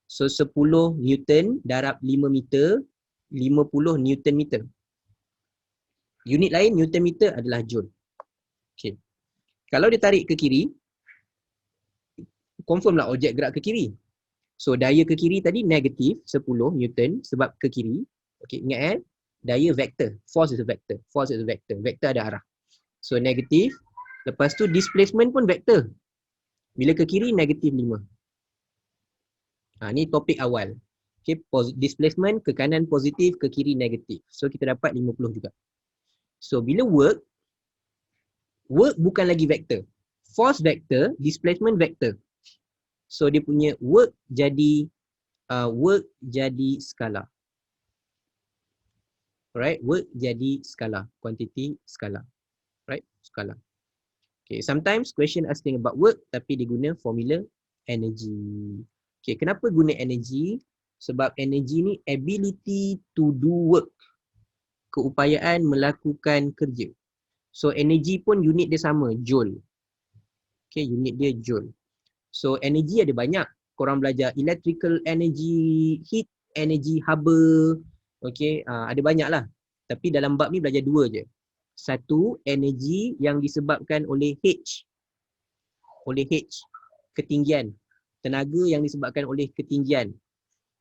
So 10 Newton darab 5 meter, 50 Newton meter. Unit lain Newton meter adalah joule. Okay. Kalau dia tarik ke kiri, confirm lah objek gerak ke kiri. So daya ke kiri tadi negatif 10 Newton sebab ke kiri. Okay, ingat daya vektor. Force is a vector. Force is a vector. Vektor ada arah. So negatif. Lepas tu displacement pun vektor. Bila ke kiri negatif 5. Ni topik awal. Okay, displacement ke kanan positif, ke kiri negatif. So kita dapat 50 juga. So bila work bukan lagi vektor. Force vektor, displacement vektor. So dia punya work jadi skala. Alright, work jadi skala, quantity skala. Right, skala. Okay, sometimes question asking about work tapi dia guna formula energy. Okay, kenapa guna energy? Sebab energy ni ability to do work. Keupayaan melakukan kerja. So energy pun unit dia sama, joule. Okay, unit dia joule. So energy ada banyak. Korang belajar electrical energy, heat energy, Haber. Okay, ada banyak lah. Tapi dalam bab ni belajar 2 je. Satu, energi yang disebabkan oleh H. Oleh H, ketinggian. Tenaga yang disebabkan oleh ketinggian.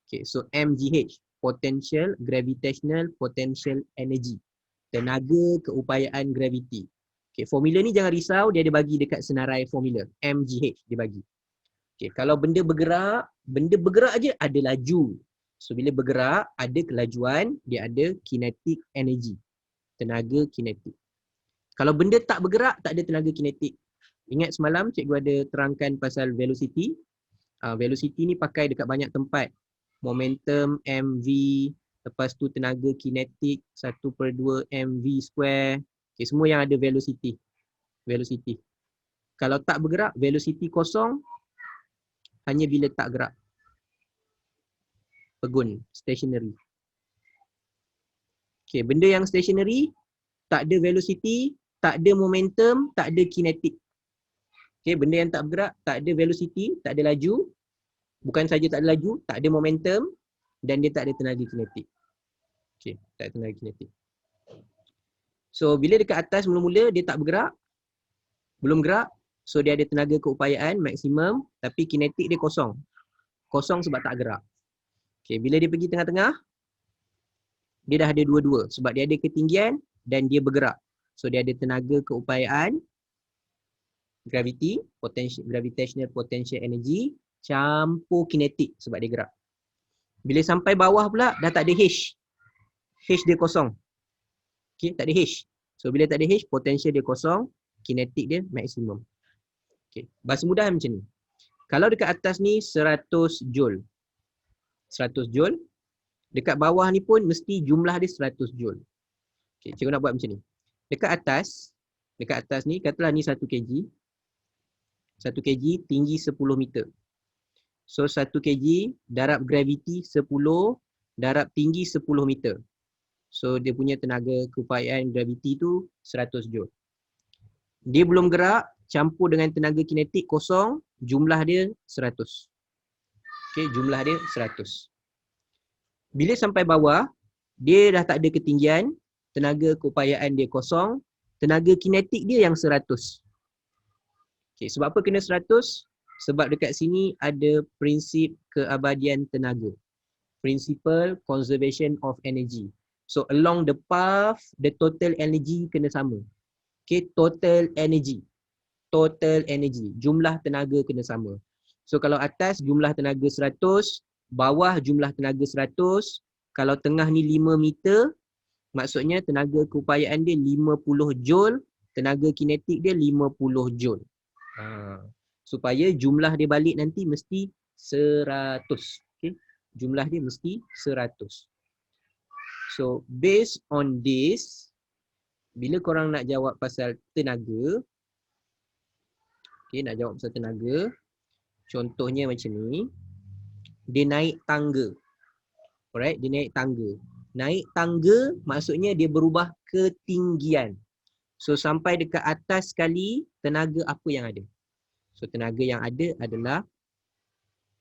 Okay, so MGH, potential gravitational potential energy. Tenaga keupayaan graviti. Okay, formula ni jangan risau, dia ada bagi dekat senarai formula. MGH dia bagi. Okay, kalau benda bergerak aja ada laju. So bila bergerak, ada kelajuan, dia ada kinetic energy. Tenaga kinetik. Kalau benda tak bergerak, tak ada tenaga kinetik. Ingat semalam cikgu ada terangkan pasal velocity. Velocity ni pakai dekat banyak tempat. Momentum, MV, lepas tu tenaga kinetik 1/2 MV square. Okay, semua yang ada velocity. Velocity. Kalau tak bergerak, velocity kosong hanya bila tak gerak. Pegun, stationary. Okay, benda yang stationary, tak ada velocity, tak ada momentum, tak ada kinetik. Okay, benda yang tak bergerak, tak ada velocity, tak ada laju. Bukan saja tak ada laju, tak ada momentum dan dia tak ada tenaga kinetik. Okay, tak ada tenaga kinetik. So, bila dekat atas mula-mula dia tak bergerak, belum gerak, so dia ada tenaga keupayaan maksimum tapi kinetik dia kosong. Kosong sebab tak gerak. Okay, bila dia pergi tengah-tengah, dia dah ada dua-dua sebab dia ada ketinggian dan dia bergerak. So, dia ada tenaga keupayaan, gravity, gravitational potential energy, campur kinetik sebab dia gerak. Bila sampai bawah pula dah tak ada H. H dia kosong. Okay, tak ada H. So bila tak ada H, potential dia kosong, kinetik dia maksimum. Okay, bahasa mudah macam ni. Kalau dekat atas ni 100 joule. 100 joule. Dekat bawah ni pun mesti jumlah dia 100 joule. Okay, cikgu nak buat macam ni. Dekat atas ni katalah ni 1 kg. 1 kg tinggi 10 meter. So 1 kg darab gravity 10, darab tinggi 10 meter. So dia punya tenaga keupayaan gravity tu 100 joule. Dia belum gerak, campur dengan tenaga kinetik kosong, jumlah dia 100. Okay, jumlah dia 100. Bila sampai bawah, dia dah tak ada ketinggian, tenaga keupayaan dia kosong, tenaga kinetik dia yang 100. Okay, sebab apa kena 100? Sebab dekat sini ada prinsip keabadian tenaga. Principle conservation of energy. So along the path, the total energy kena sama. Okay, total energy. Total energy. Jumlah tenaga kena sama. So kalau atas jumlah tenaga 100, bawah jumlah tenaga 100, kalau tengah ni 5 meter, maksudnya tenaga keupayaan dia 50 joule, tenaga kinetik dia 50 joule. Supaya jumlah dia balik nanti mesti 100. Okay? Jumlah dia mesti 100. So, based on this, bila korang nak jawab pasal tenaga, okay, nak jawab pasal tenaga, contohnya macam ni, dia naik tangga. Alright, dia naik tangga. Naik tangga maksudnya dia berubah ketinggian. So, sampai dekat atas sekali, tenaga apa yang ada? So, tenaga yang ada adalah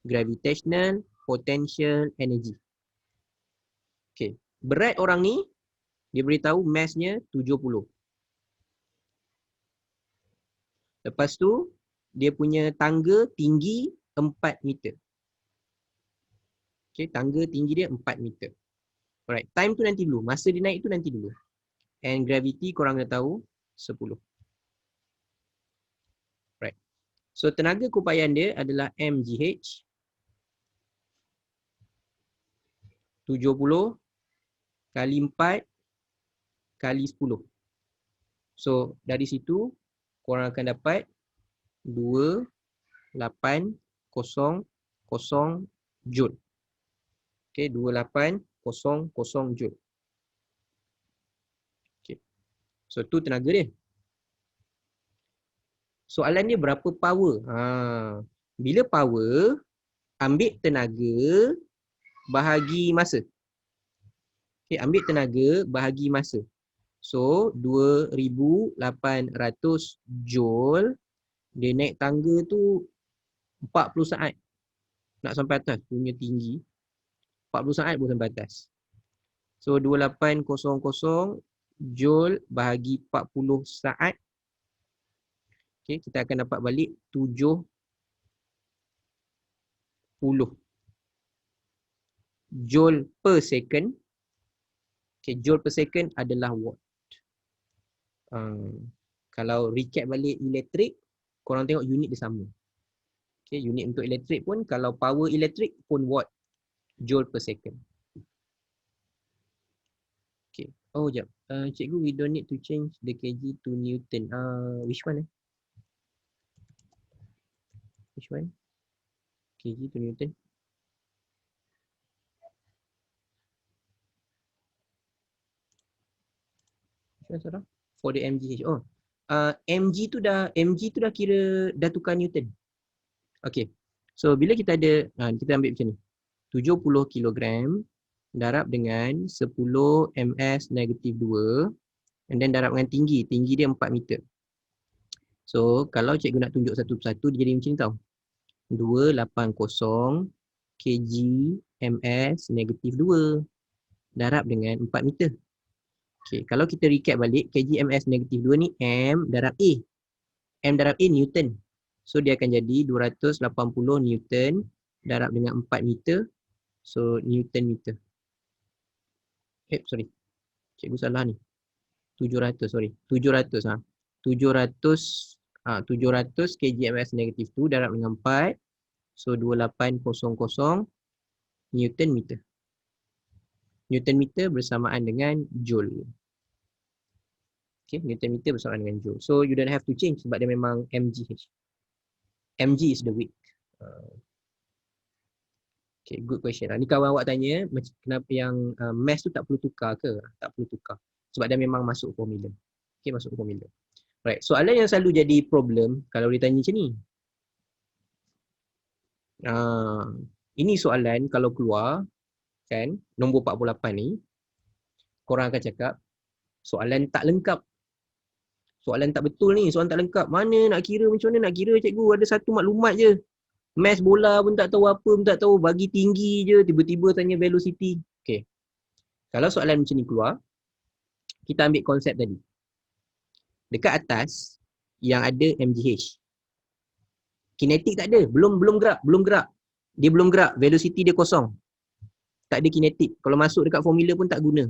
gravitational potential energy. Okay. Berat orang ni, dia beritahu massnya 70. Lepas tu, dia punya tangga tinggi 4 meter. Okay, tangga tinggi dia 4 meter. Alright, time tu nanti dulu. Masa dia naik tu nanti dulu. And gravity korang dah tahu 10. Right. So, tenaga keupayaan dia adalah mgh 70 kali 4 kali 10. So, dari situ korang akan dapat 2800 joule. Okay, 2800 joule. Okay. So, tu tenaga dia. Soalan dia berapa power? Bila power, ambil tenaga bahagi masa. Okay, ambil tenaga bahagi masa. So, 2800 joule, dia naik tangga tu 40 saat. Nak sampai atas, punya tinggi. 40 saat pun sampai atas. So, 2800 joule bahagi 40 saat. Okay, kita akan dapat balik 70 joule per second. Okay, joule per second adalah watt. Kalau recap balik elektrik, korang tengok unit dia sama. Okay, unit untuk elektrik pun, kalau power elektrik pun watt, joule per second. Okay, oh jap. Cikgu, we don't need to change the kg to Newton. Which one? Which one? kg to Newton. Macam Sarah? For the mgh. Oh, mg tu dah kira dah tukar Newton. Okay. So bila kita ada, kita ambil macam ni. 70 kilogram darab dengan 10 ms negatif 2 and then darab dengan tinggi dia 4 meter. So kalau cikgu nak tunjuk satu persatu dia jadi macam ni tau. 280 kg ms negatif 2 darab dengan 4 meter. Okay, kalau kita recap balik kg ms negatif 2 ni m darab A. M darab A Newton. So dia akan jadi 280 Newton darab dengan 4 meter. So Newton meter. Sorry. Cikgu salah ni. 700 kg ms negatif 2 darab dengan 4. So 2800 Newton meter. Newton meter bersamaan dengan Joule. Okay, Newton meter bersamaan dengan Joule. So you don't have to change sebab dia memang mgh. Mg is the weight. Okay, good question. Ni kawan awak tanya kenapa yang mass tu tak perlu tukar ke? Tak perlu tukar. Sebab dia memang masuk formula. Okay, masuk formula. Right, soalan yang selalu jadi problem kalau dia tanya macam ni. Ini soalan kalau keluar kan, nombor 48 ni, korang akan cakap soalan tak lengkap. Soalan tak betul ni, soalan tak lengkap. Mana nak kira, macam mana nak kira cikgu? Ada satu maklumat je. Mass bola pun tak tahu apa, pun tak tahu, bagi tinggi je, tiba-tiba tanya velocity. Okay. Kalau soalan macam ni keluar, kita ambil konsep tadi. Dekat atas yang ada mgh. Kinetik tak ada, belum gerak. Dia belum gerak, velocity dia kosong. Tak ada kinetik. Kalau masuk dekat formula pun tak guna.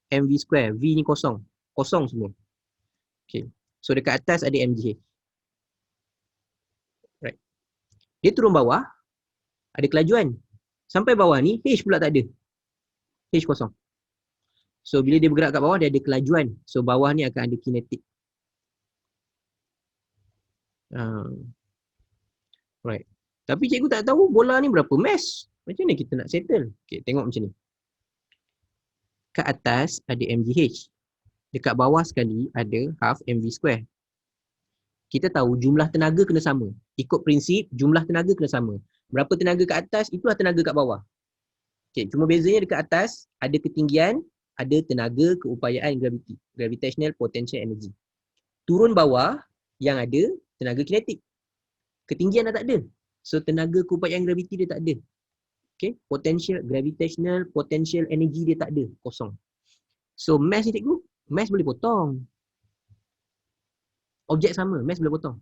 mv square, v ni kosong. Kosong semua. Okay. So dekat atas ada mgh. Right. Dia turun bawah, ada kelajuan. Sampai bawah ni, h pula tak ada. H kosong. So bila dia bergerak kat bawah, dia ada kelajuan. So bawah ni akan ada kinetik. Right. Tapi cikgu tak tahu bola ni berapa mass. Macam mana kita nak settle? Okay, tengok macam ni. Kat atas ada mgh. Dekat bawah sekali ada half mv square. Kita tahu jumlah tenaga kena sama. Ikut prinsip jumlah tenaga kena sama. Berapa tenaga kat atas, itulah tenaga kat bawah. Okay, cuma bezanya dekat atas ada ketinggian, ada tenaga keupayaan graviti. Gravitational potential energy. Turun bawah yang ada tenaga kinetik. Ketinggian dah tak ada. So tenaga keupayaan graviti dia tak ada. Okay, potential gravitational potential energy dia tak ada, kosong. So mass ni cikgu, mass boleh potong. Objek sama, mass boleh potong.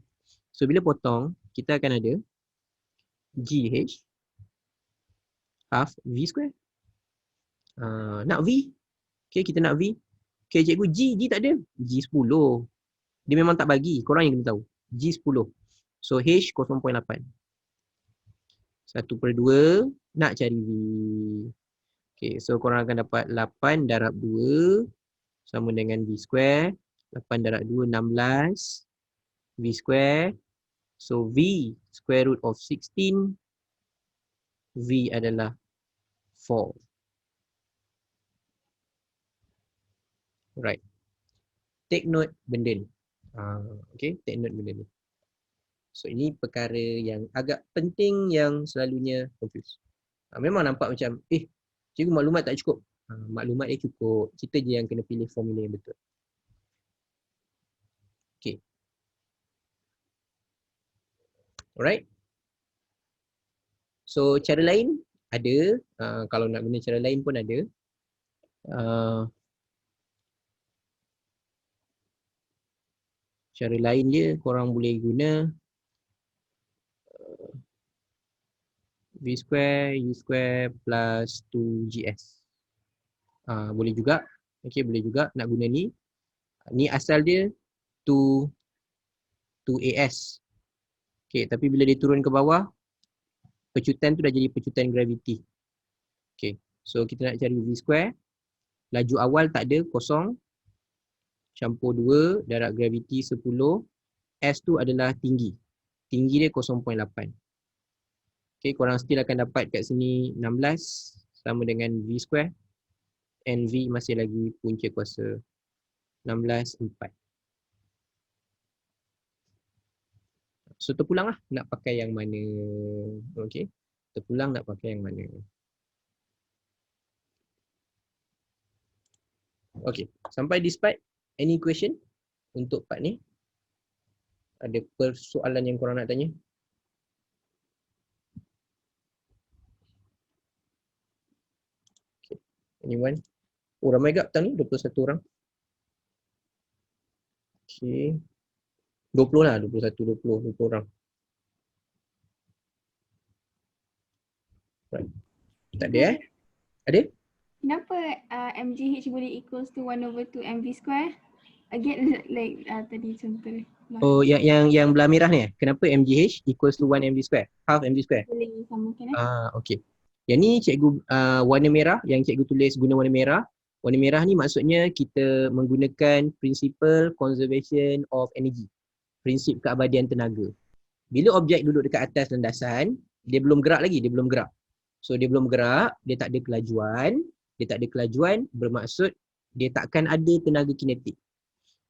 So bila potong, kita akan ada GH half V square. Nak V. Okay, kita nak V. Okay, cikgu G tak ada. G 10. Dia memang tak bagi, korang yang kena tahu. G 10. So H 0.8. 1/2 nak cari V. Okay, so korang akan dapat 8 darab 2 sama dengan V square. 8 darab 2, 16. V square. So V square root of 16. V adalah 4. Right. Take note benda ni. Okay, take note benda ni. So ini perkara yang agak penting yang selalunya confuse. Memang nampak macam, cikgu maklumat tak cukup. Maklumat dia cukup. Kita je yang kena pilih formula yang betul. Okay. Alright. So cara lain ada. Kalau nak guna cara lain pun ada. Cara lain je korang boleh guna V square U square plus 2GS. Boleh juga. Okay, boleh juga nak guna ni. Ni asal dia 2AS. Okay, tapi bila dia turun ke bawah, pecutan tu dah jadi pecutan graviti. Okay, so kita nak cari V square. Laju awal tak ada, kosong. Campur 2 darab graviti 10. S tu adalah tinggi. Tinggi dia 0.8. Okay, korang still akan dapat kat sini 16 sama dengan V square. And V masih lagi punca kuasa 16, 4. So terpulang lah nak pakai yang mana. Okay, terpulang nak pakai yang mana. Okay, sampai this part, any question untuk part ni? Ada persoalan yang korang nak tanya? Okay. Anyone? Oh, ramai gak petang ni? 21 orang. Okay. 20 lah, 21, 20 orang. Right. Tak ada Ada? Kenapa MGH boleh equals to 1/2 MV square? Again, like tadi contoh dia. Oh, yang belah merah ni kenapa MGH equals to 1 MV square? Half MV square? Boleh samakan Okay. Yang ni cikgu warna merah, yang cikgu tulis guna warna merah. Warna merah ni maksudnya kita menggunakan principle conservation of energy. Prinsip keabadian tenaga. Bila objek duduk dekat atas landasan, dia belum gerak lagi, dia belum gerak. So dia belum gerak, dia tak ada kelajuan. Dia tak ada kelajuan bermaksud dia takkan ada tenaga kinetik.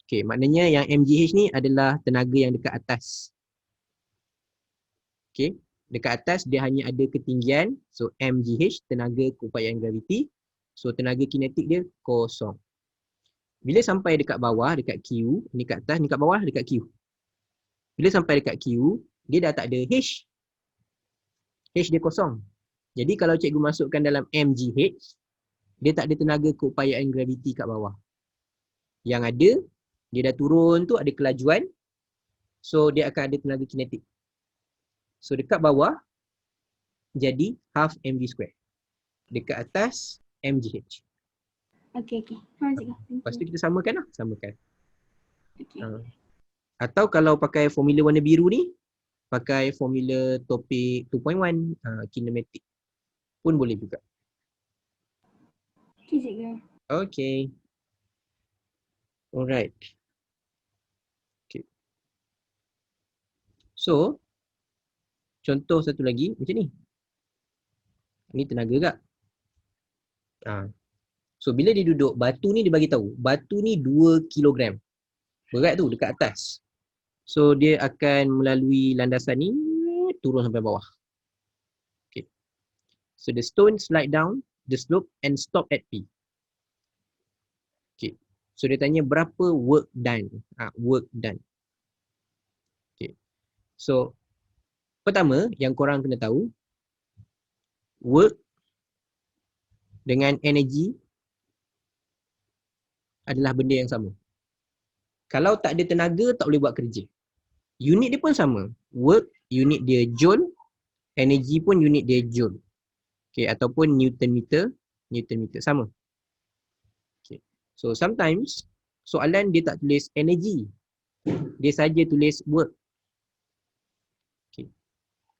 Okay, maknanya yang MGH ni adalah tenaga yang dekat atas. Okay, dekat atas dia hanya ada ketinggian. So MGH, tenaga keupayaan graviti. So tenaga kinetik dia kosong. Bila sampai dekat bawah, dekat Q, ni kat atas, ni kat bawah, dekat Q. Bila sampai dekat Q, dia dah tak ada H. H dia kosong. Jadi kalau cikgu masukkan dalam MGH, dia tak ada tenaga keupayaan graviti kat bawah. Yang ada, dia dah turun tu ada kelajuan. So dia akan ada tenaga kinetik. So dekat bawah, jadi half MV square. Dekat atas, MGH. Okay. Faham cikgu. Lepas tu kita samakan lah. Samakan. Okay. Atau kalau pakai formula warna biru ni, pakai formula topik 2.1, kinematik pun boleh juga. Okay cikgu. Okay. Alright. Okay. So, contoh satu lagi macam ni. Ni tenaga tak? So, bila dia duduk, batu ni dia bagi tahu. Batu ni 2 kilogram. Berat tu dekat atas. So, dia akan melalui landasan ni, turun sampai bawah. Okay. So, the stone slide down the slope and stop at P. Okay. So, dia tanya berapa work done. Work done. Okay. So, pertama yang korang kena tahu, work dengan energy adalah benda yang sama. Kalau tak ada tenaga, tak boleh buat kerja. Unit dia pun sama. Work, unit dia joule. Energy pun unit dia joule. Okay, ataupun Newton meter, sama. Okay. So sometimes, soalan dia tak tulis energy. Dia saja tulis work. Okay.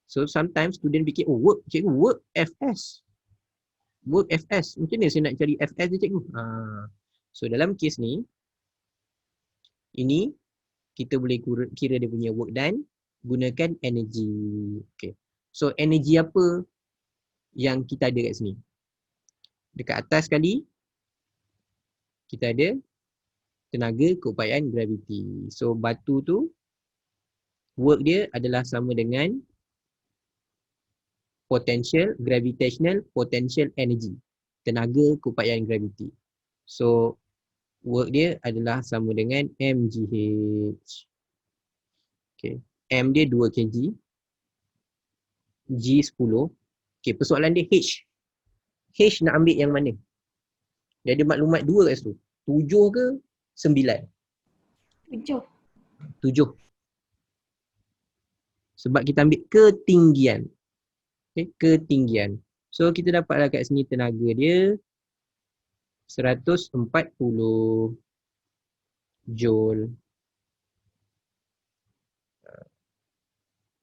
So sometimes student fikir, oh work, cikgu, work Fs. Work Fs. Macam mana saya nak cari Fs dia cikgu? So dalam kes ni, ini kita boleh kira dia punya work done, gunakan energy. Okay. So energy apa yang kita ada kat sini? Dekat atas sekali, kita ada tenaga keupayaan graviti. So batu tu, work dia adalah sama dengan potential, gravitational potential energy. Tenaga keupayaan graviti. So work dia adalah sama dengan MGH. Okay. M dia 2 kg. G 10. Okay, persoalan dia H. H nak ambil yang mana? Dia ada maklumat 2 kat situ. 7 ke 9? 7. 7. Sebab kita ambil ketinggian. Okay, ketinggian. So kita dapatlah kat sini tenaga dia 140 joule.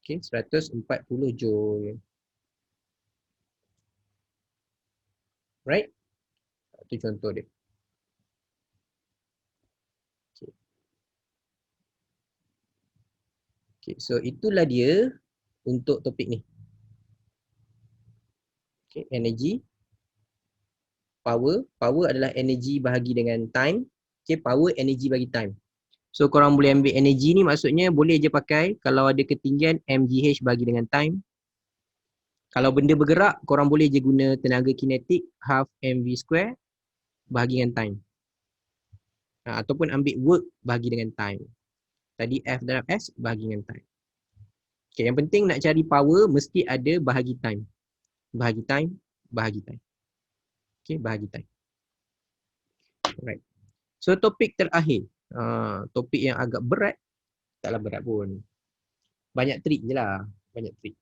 Okay, 140 joule. Right? Itu contoh dia. Okay, so itulah dia untuk topik ni. Okay, energy. Power. Power adalah energy bahagi dengan time. Okay, power energy bagi time. So korang boleh ambil energy ni maksudnya boleh je pakai kalau ada ketinggian mgh bagi dengan time. Kalau benda bergerak, korang boleh je guna tenaga kinetik half mv square bahagi dengan time. Ataupun ambil work bahagi dengan time. Tadi F darab S bahagi dengan time. Okay, yang penting nak cari power mesti ada bahagi time. Bahagi time, bahagi time. Okay, bahagi time. Alright. So topik terakhir. Topik yang agak berat. Taklah berat pun. Banyak trik je lah. Banyak trik.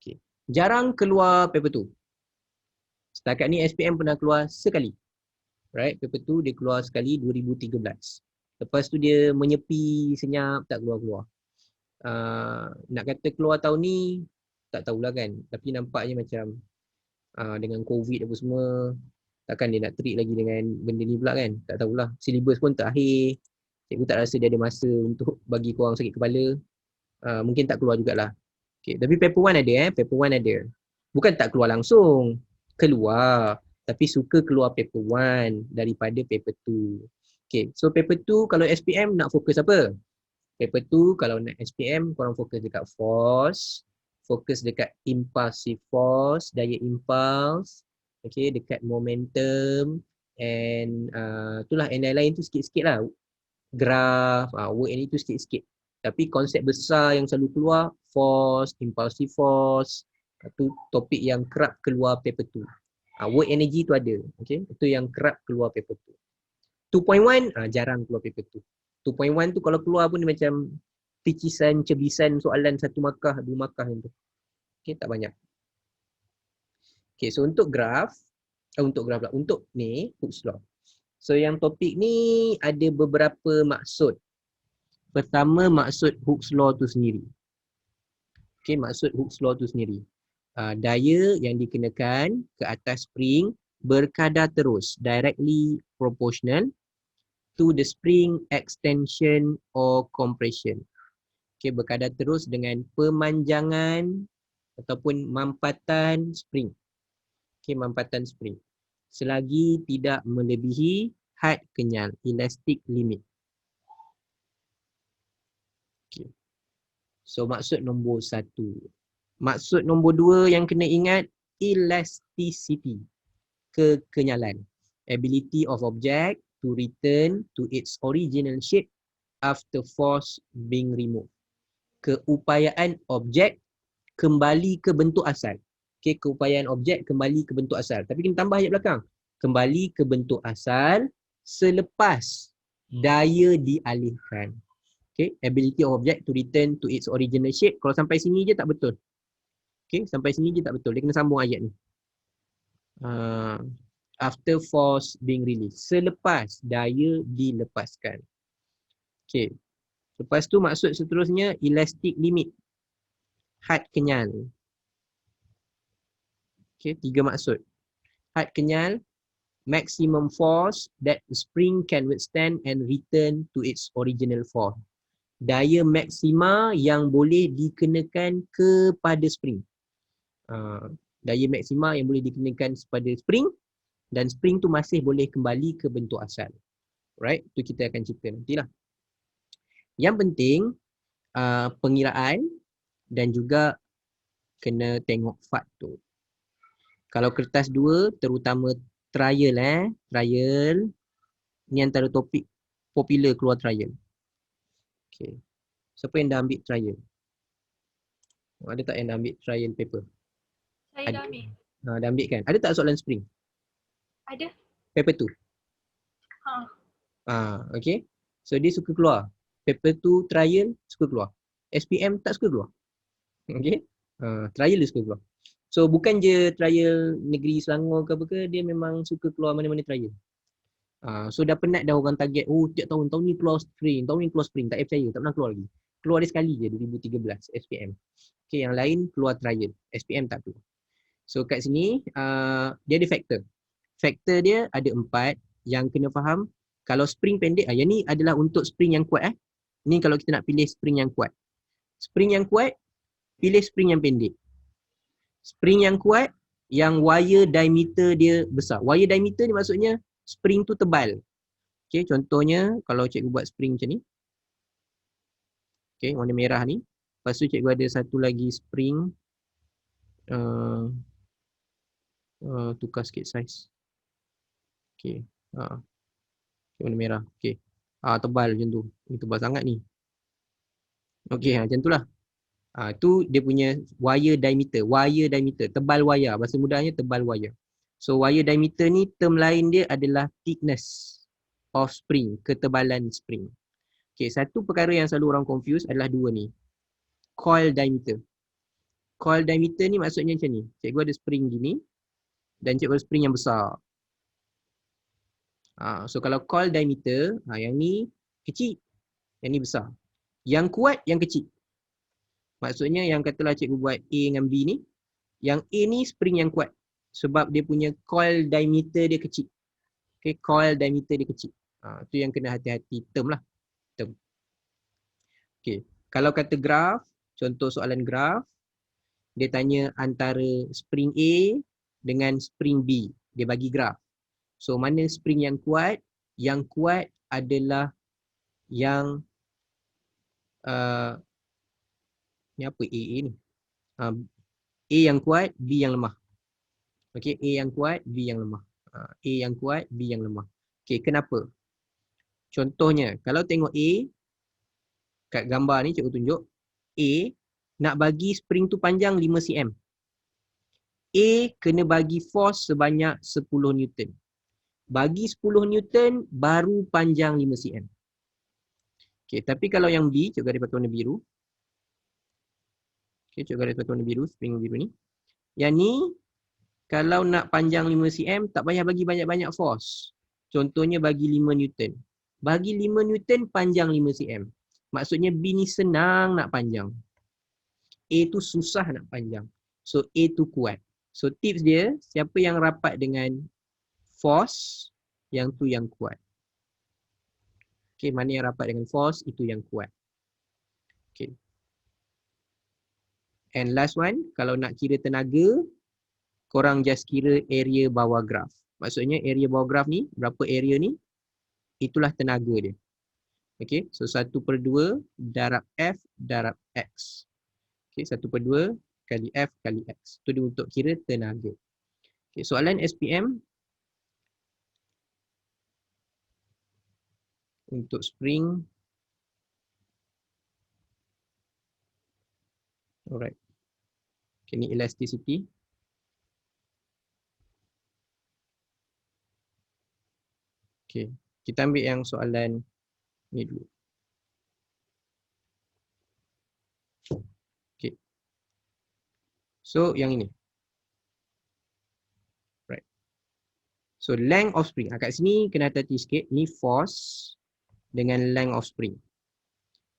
Okay. Jarang keluar paper 2. Setakat ni SPM pernah keluar sekali. Right, paper 2 dia keluar sekali 2013. Lepas tu dia menyepi senyap, tak keluar-keluar. Nak kata keluar tahun ni, tak tahulah kan. Tapi nampaknya macam dengan COVID apa semua, takkan dia nak treat lagi dengan benda ni pula kan. Tak tahulah, silibus pun terakhir. Cikgu tak rasa dia ada masa untuk bagi korang sakit kepala. Mungkin tak keluar jugalah. Okay, tapi paper 1 ada paper 1 ada. Bukan tak keluar langsung, keluar. Tapi suka keluar paper 1 daripada paper 2. Okay, so paper 2 kalau SPM nak fokus apa? Paper 2 kalau nak SPM korang fokus dekat force, fokus dekat impulsive force, daya impuls, okay, dekat momentum and itulah and lain-lain tu sikit-sikit lah. Graph, work and itu sikit-sikit. Tapi konsep besar yang selalu keluar force, impulsive force, itu topik yang kerap keluar paper 2. Work energy tu ada, okay? Itu yang kerap keluar paper 2. 2.1 jarang keluar paper 2. 2.1 tu kalau keluar pun dia macam picisan, cebisan soalan 1 markah, 2 markah macam tu. Okay, tak banyak. Okay, so untuk graf, untuk ni, Hooke's Law. So yang topik ni ada beberapa maksud. Pertama, maksud Hooke's Law tu sendiri. Okay, maksud Hooke's Law tu sendiri. Daya yang dikenakan ke atas spring berkadar terus, directly proportional to the spring extension or compression. Okay, berkadar terus dengan pemanjangan ataupun mampatan spring. Okay, mampatan spring. Selagi tidak melebihi had kenyal, elastic limit. Okay. So maksud nombor 1. Maksud nombor 2 yang kena ingat, elasticity, kekenyalan. Ability of object to return to its original shape after force being removed. Keupayaan objek kembali ke bentuk asal. Okay, keupayaan objek kembali ke bentuk asal. Tapi kena tambah ayat belakang. Kembali ke bentuk asal selepas daya dialihkan. Okay, ability of object to return to its original shape. Kalau sampai sini je tak betul. Okay, sampai sini je tak betul. Dia kena sambung ayat ni. After force being released. Selepas daya dilepaskan. Okay. Lepas tu maksud seterusnya elastic limit. Had kenyal. Okay, 3 maksud. Had kenyal, maximum force that the spring can withstand and return to its original form. Daya maksima yang boleh dikenakan kepada spring. Daya maksima yang boleh dikenakan kepada spring dan spring tu masih boleh kembali ke bentuk asal. Right? Tu kita akan cerita nantilah. Yang penting pengiraan dan juga kena tengok faktor. Kalau kertas 2 terutama trial trial ni antara topik popular keluar trial. Okay. Siapa yang dah ambil trial? Ada tak yang dah ambil trial paper? Saya dah ambil. Dah ambil kan? Ada tak soalan spring? Ada. Paper 2? Okay. So dia suka keluar. Paper 2 trial suka keluar. SPM tak suka keluar. Okay. Trial dia suka keluar. So bukan je trial negeri Selangor ke apa ke, dia memang suka keluar mana-mana trial. So dah penat dah orang target, oh tiap tahun ni keluar spring, tahun ni keluar spring, tak percaya, tak pernah keluar lagi. Keluar dia sekali je 2013 SPM. Okay, yang lain keluar trial, SPM tak keluar. So kat sini dia ada faktor. Faktor dia ada 4 yang kena faham. Kalau spring pendek, yang ni adalah untuk spring yang kuat. Ni kalau kita nak pilih spring yang kuat. Spring yang kuat, pilih spring yang pendek. Spring yang kuat, yang wire diameter dia besar. Wire diameter ni maksudnya spring tu tebal. Okey, contohnya kalau cikgu buat spring macam ni. Okey, warna merah ni. Lepas tu cikgu ada satu lagi spring. Tukar sikit saiz. Okey. Warna merah. Okey. Tebal macam tu. Ini tebal sangat ni. Okey, macam itulah. Tu dia punya wire diameter. Wire diameter. Tebal wayar. Bahasa mudahnya tebal wayar. So, wire diameter ni term lain dia adalah thickness of spring. Ketebalan spring. Okey, satu perkara yang selalu orang confuse adalah dua ni. Coil diameter. Coil diameter ni maksudnya macam ni. Cikgu ada spring gini. Dan cikgu ada spring yang besar. So, kalau coil diameter, yang ni kecil. Yang ni besar. Yang kuat, yang kecil. Maksudnya yang katalah cikgu buat A dengan B ni, yang A ni spring yang kuat sebab dia punya coil diameter dia kecil. Okay, coil diameter dia kecil. Tu yang kena hati-hati term lah. Term. Okay, kalau kata graf, contoh soalan graf, dia tanya antara spring A dengan spring B. Dia bagi graf. So mana spring yang kuat? Yang kuat adalah yang ni apa A ni? A yang kuat, B yang lemah. Okey, A yang kuat, B yang lemah. A yang kuat, B yang lemah. Okey, kenapa? Contohnya, kalau tengok A, kat gambar ni cikgu tunjuk, A nak bagi spring tu panjang 5 cm. A kena bagi force sebanyak 10 Newton. Bagi 10 Newton, baru panjang 5 cm. Okey, tapi kalau yang B, cikgu ada pakai warna biru. Okay, cikgu garis pakai warna biru, spring biru ni. Yang ni, kalau nak panjang 5 cm, tak payah bagi banyak-banyak force. Contohnya bagi 5 Newton. Bagi 5 Newton, panjang 5 cm. Maksudnya B ni senang nak panjang. A tu susah nak panjang. So, A tu kuat. So, tips dia, siapa yang rapat dengan force, yang tu yang kuat. Okay, mana yang rapat dengan force, itu yang kuat. Okay. And last one, kalau nak kira tenaga, korang just kira area bawah graf. Maksudnya area bawah graf ni, berapa area ni, itulah tenaga dia. Okay, so 1/2 darab F darab X. Okay, 1/2 kali F kali X. Itu dia untuk kira tenaga. Okay, soalan SPM. Untuk spring. Alright. Okay, ni elasticity. Okay, kita ambil yang soalan ni dulu. Okay. So, yang ini. Right. So, length of spring. Kat sini kena hati-hati sikit. Ni force dengan length of spring.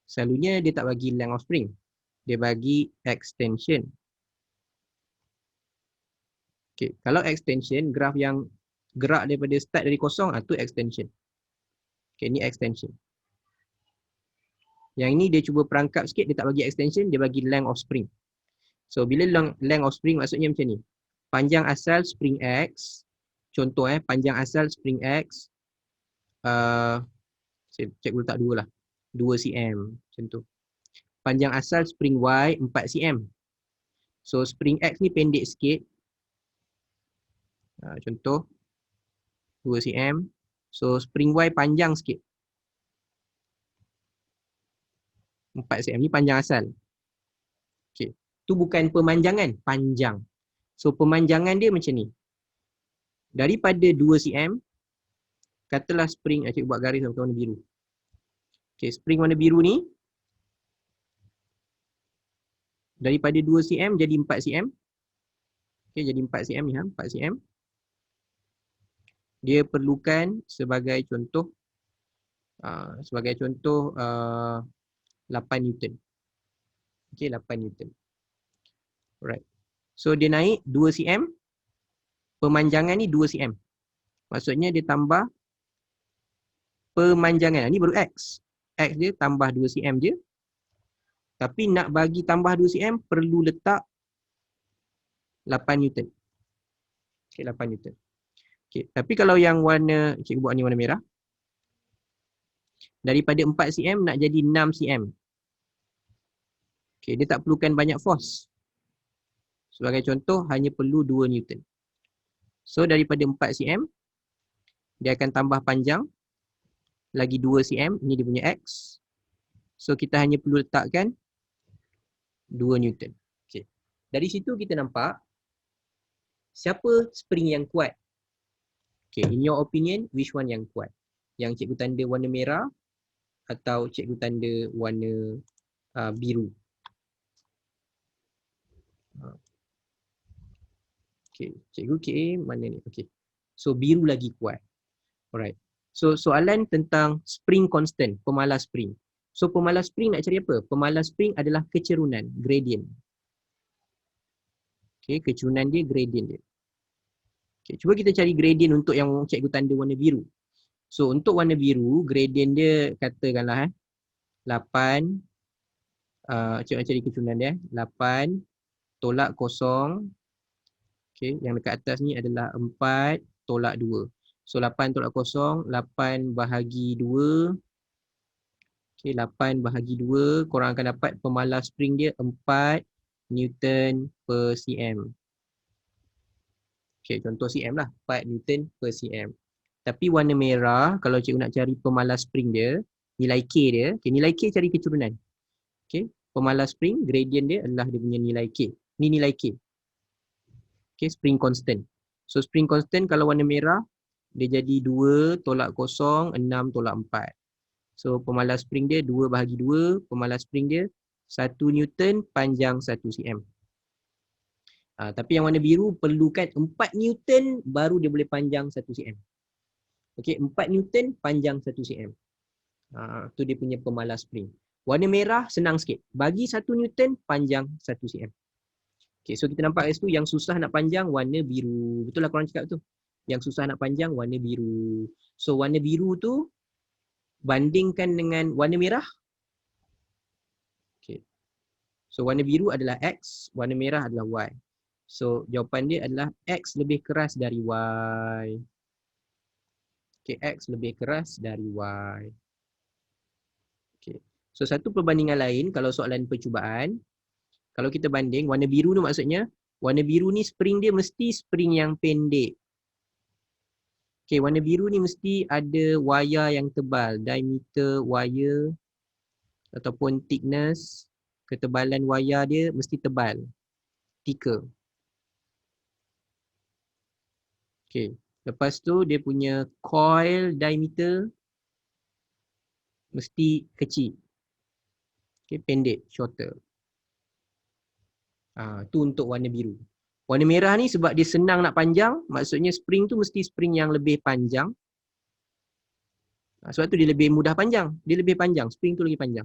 Selalunya dia tak bagi length of spring. Dia bagi extension. Okay, kalau extension, graf yang gerak daripada start dari kosong, tu extension. Okay, ni extension. Yang ini dia cuba perangkap sikit, dia tak bagi extension, dia bagi length of spring. So, bila length of spring maksudnya macam ni. Panjang asal spring X, contoh panjang asal spring X, saya cikgu letak 2 lah, 2 cm, macam tu. Panjang asal spring Y, 4 cm. So, spring X ni pendek sikit. Contoh 2 cm. So spring Y panjang sikit. 4 cm ni panjang asal. Okey, tu bukan pemanjangan, panjang. So pemanjangan dia macam ni. Daripada 2 cm, katalah spring, cikgu buat garis warna biru. Okey, spring warna biru ni daripada 2 cm jadi 4 cm. Okey, jadi 4 cm ni, 4 cm. Dia perlukan sebagai contoh 8 Newton. Okey, 8 Newton. Alright. So dia naik 2 cm. Pemanjangan ni 2 cm. Maksudnya dia tambah pemanjangan. Ni baru X. X dia tambah 2 cm je. Tapi nak bagi tambah 2 cm perlu letak 8 Newton. Okay, 8 Newton. Okay, tapi kalau yang warna, cikgu buat ni warna merah. Daripada 4 cm nak jadi 6 cm. Okay, dia tak perlukan banyak force. Sebagai contoh, hanya perlu 2 Newton. So, daripada 4 cm, dia akan tambah panjang. Lagi 2 cm, ini dia punya X. So, kita hanya perlu letakkan 2 Newton. Okay. Dari situ kita nampak, siapa spring yang kuat? Okay, in your opinion, which one yang kuat? Yang cikgu tanda warna merah atau cikgu tanda warna biru? Okay, cikgu KA mana ni? Okay. So, biru lagi kuat. Alright. So, soalan tentang spring constant, pemalas spring. So, pemalas spring nak cari apa? Pemalas spring adalah kecerunan, gradient. Okay, kecerunan dia, gradient dia. Okay, cuba kita cari gradient untuk yang cikgu tanda warna biru. So, untuk warna biru, gradient dia katakanlah 8, cikgu nak cari kecerunan dia, 8 tolak 0. Okay, yang dekat atas ni adalah 4 tolak 2. So, 8 tolak 0, 8 bahagi 2. Okay, 8 bahagi 2, korang akan dapat pemalas spring dia 4 Newton per cm. Okay, contoh cm lah, 4 Newton per cm. Tapi warna merah, kalau cikgu nak cari pemalas spring dia, nilai K dia, okay, nilai K cari kecerunan. Okay, pemalas spring, gradient dia adalah dia punya nilai K. Ni nilai K. Okay, spring constant. So, spring constant kalau warna merah, dia jadi 2 tolak 0, 6 tolak 4. So, pemalas spring dia 2 bahagi 2, pemalas spring dia 1 Newton panjang 1 cm. Tapi yang warna biru perlukan 4 Newton baru dia boleh panjang 1 cm. Okay, 4 Newton panjang 1 cm. Tu dia punya pemalas spring. Warna merah senang sikit. Bagi 1 Newton panjang 1 cm. Okay, so kita nampak kat situ yang susah nak panjang warna biru. Betul lah korang cakap tu. Yang susah nak panjang warna biru. So warna biru tu bandingkan dengan warna merah. Okay. So warna biru adalah X, warna merah adalah Y. So jawapan dia adalah X lebih keras dari Y. Okay, X lebih keras dari Y. Okay. So satu perbandingan lain kalau soalan percubaan, kalau kita banding, warna biru tu maksudnya, warna biru ni spring dia mesti spring yang pendek. Okay, warna biru ni mesti ada wayar yang tebal, diameter wire ataupun thickness, ketebalan wayar dia mesti tebal, thicker. Okay, lepas tu dia punya coil diameter mesti kecil. Okay, pendek, shorter. Tu untuk warna biru. Warna merah ni sebab dia senang nak panjang, maksudnya spring tu mesti spring yang lebih panjang. Sebab tu dia lebih mudah panjang. Dia lebih panjang, spring tu lagi panjang.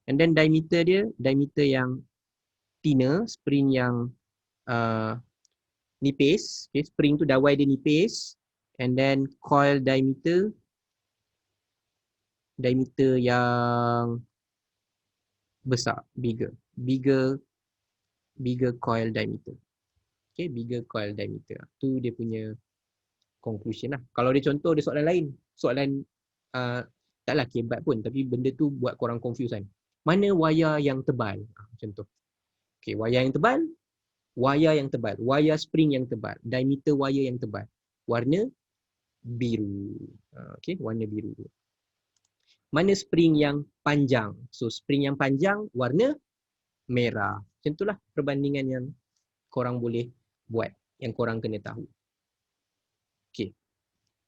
And then diameter dia, diameter yang thinner, spring yang nipis. Okay, spring tu dawai dia nipis. And then coil diameter, diameter yang besar, bigger. Bigger coil diameter. Okay, bigger coil diameter. Tu dia punya conclusion lah. Kalau dia contoh, dia soalan lain. Soalan taklah kebat pun, tapi benda tu buat korang confuse kan. Mana wayar yang tebal? Contoh. Okay, wayar yang tebal, wayar spring yang tebal, diameter wayar yang tebal. Warna biru. Okay, warna biru. Mana spring yang panjang? So, spring yang panjang warna merah. Macam itulah perbandingan yang korang boleh buat, yang korang kena tahu. Okay.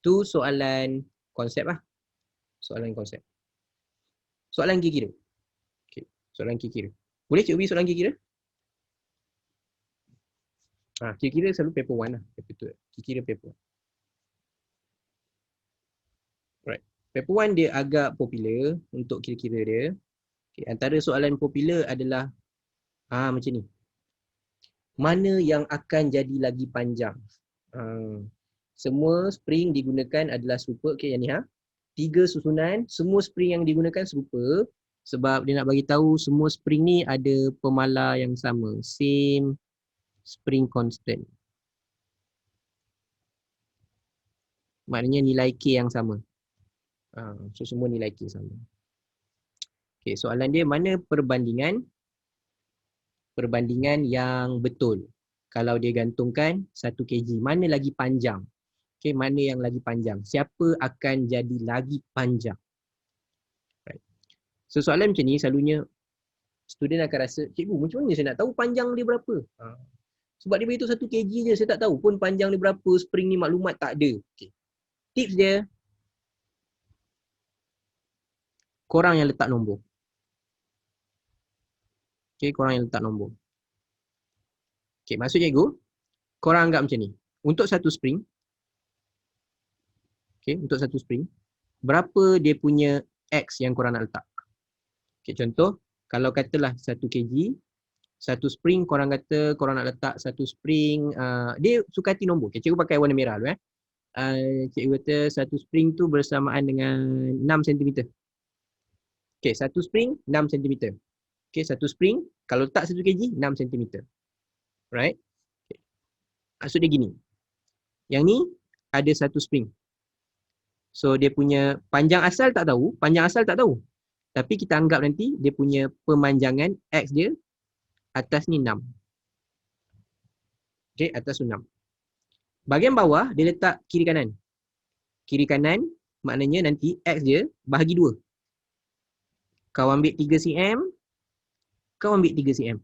Tu soalan konsep lah. Soalan konsep. Soalan kira-kira. Okay. Soalan kira-kira. Boleh cikgu beri soalan kira-kira? Kira-kira selalu paper 1 lah. Paper 2. Kira-kira paper 1. Right. Paper 1 dia agak popular untuk kira-kira dia. Okay. Antara soalan popular adalah macam ni. Mana yang akan jadi lagi panjang? Semua spring digunakan adalah serupa. Okay, yang ni 3 susunan, semua spring yang digunakan serupa sebab dia nak bagi tahu semua spring ni ada pemalar yang sama, same spring constant. maknanya nilai K yang sama. So semua nilai K sama. Okay, soalan dia mana perbandingan yang betul. Kalau dia gantungkan 1 kg, mana lagi panjang? Okay, mana yang lagi panjang? Siapa akan jadi lagi panjang? Right. So soalan macam ni selalunya student akan rasa, cikgu macam mana saya nak tahu panjang dia berapa? Sebab dia beritahu 1 kg je, saya tak tahu pun panjang dia berapa, spring ni maklumat tak ada. Okay. Tips dia, korang yang letak nombor. Okay, korang yang letak nombor. Okay, maksud cikgu, korang anggap macam ni. Untuk satu spring, okay, untuk satu spring, berapa dia punya X yang korang nak letak? Okay, contoh, kalau katalah 1 kg, satu spring korang kata korang nak letak satu spring, dia suka hati nombor. Okay, cikgu pakai warna merah dulu. Cikgu kata satu spring tu bersamaan dengan 6 cm. Okay, satu spring 6 cm. Okay, satu spring kalau letak 1 kg 6 cm. Right? Okay. Maksud dia gini. Yang ni ada satu spring. So dia punya panjang asal tak tahu, Tapi kita anggap nanti dia punya pemanjangan X dia atas ni 6. Okay, atas tu 6. Bahagian bawah dia letak kiri kanan. Kiri kanan maknanya nanti X dia bahagi 2. Kau ambil 3 cm, kau ambil 3 cm.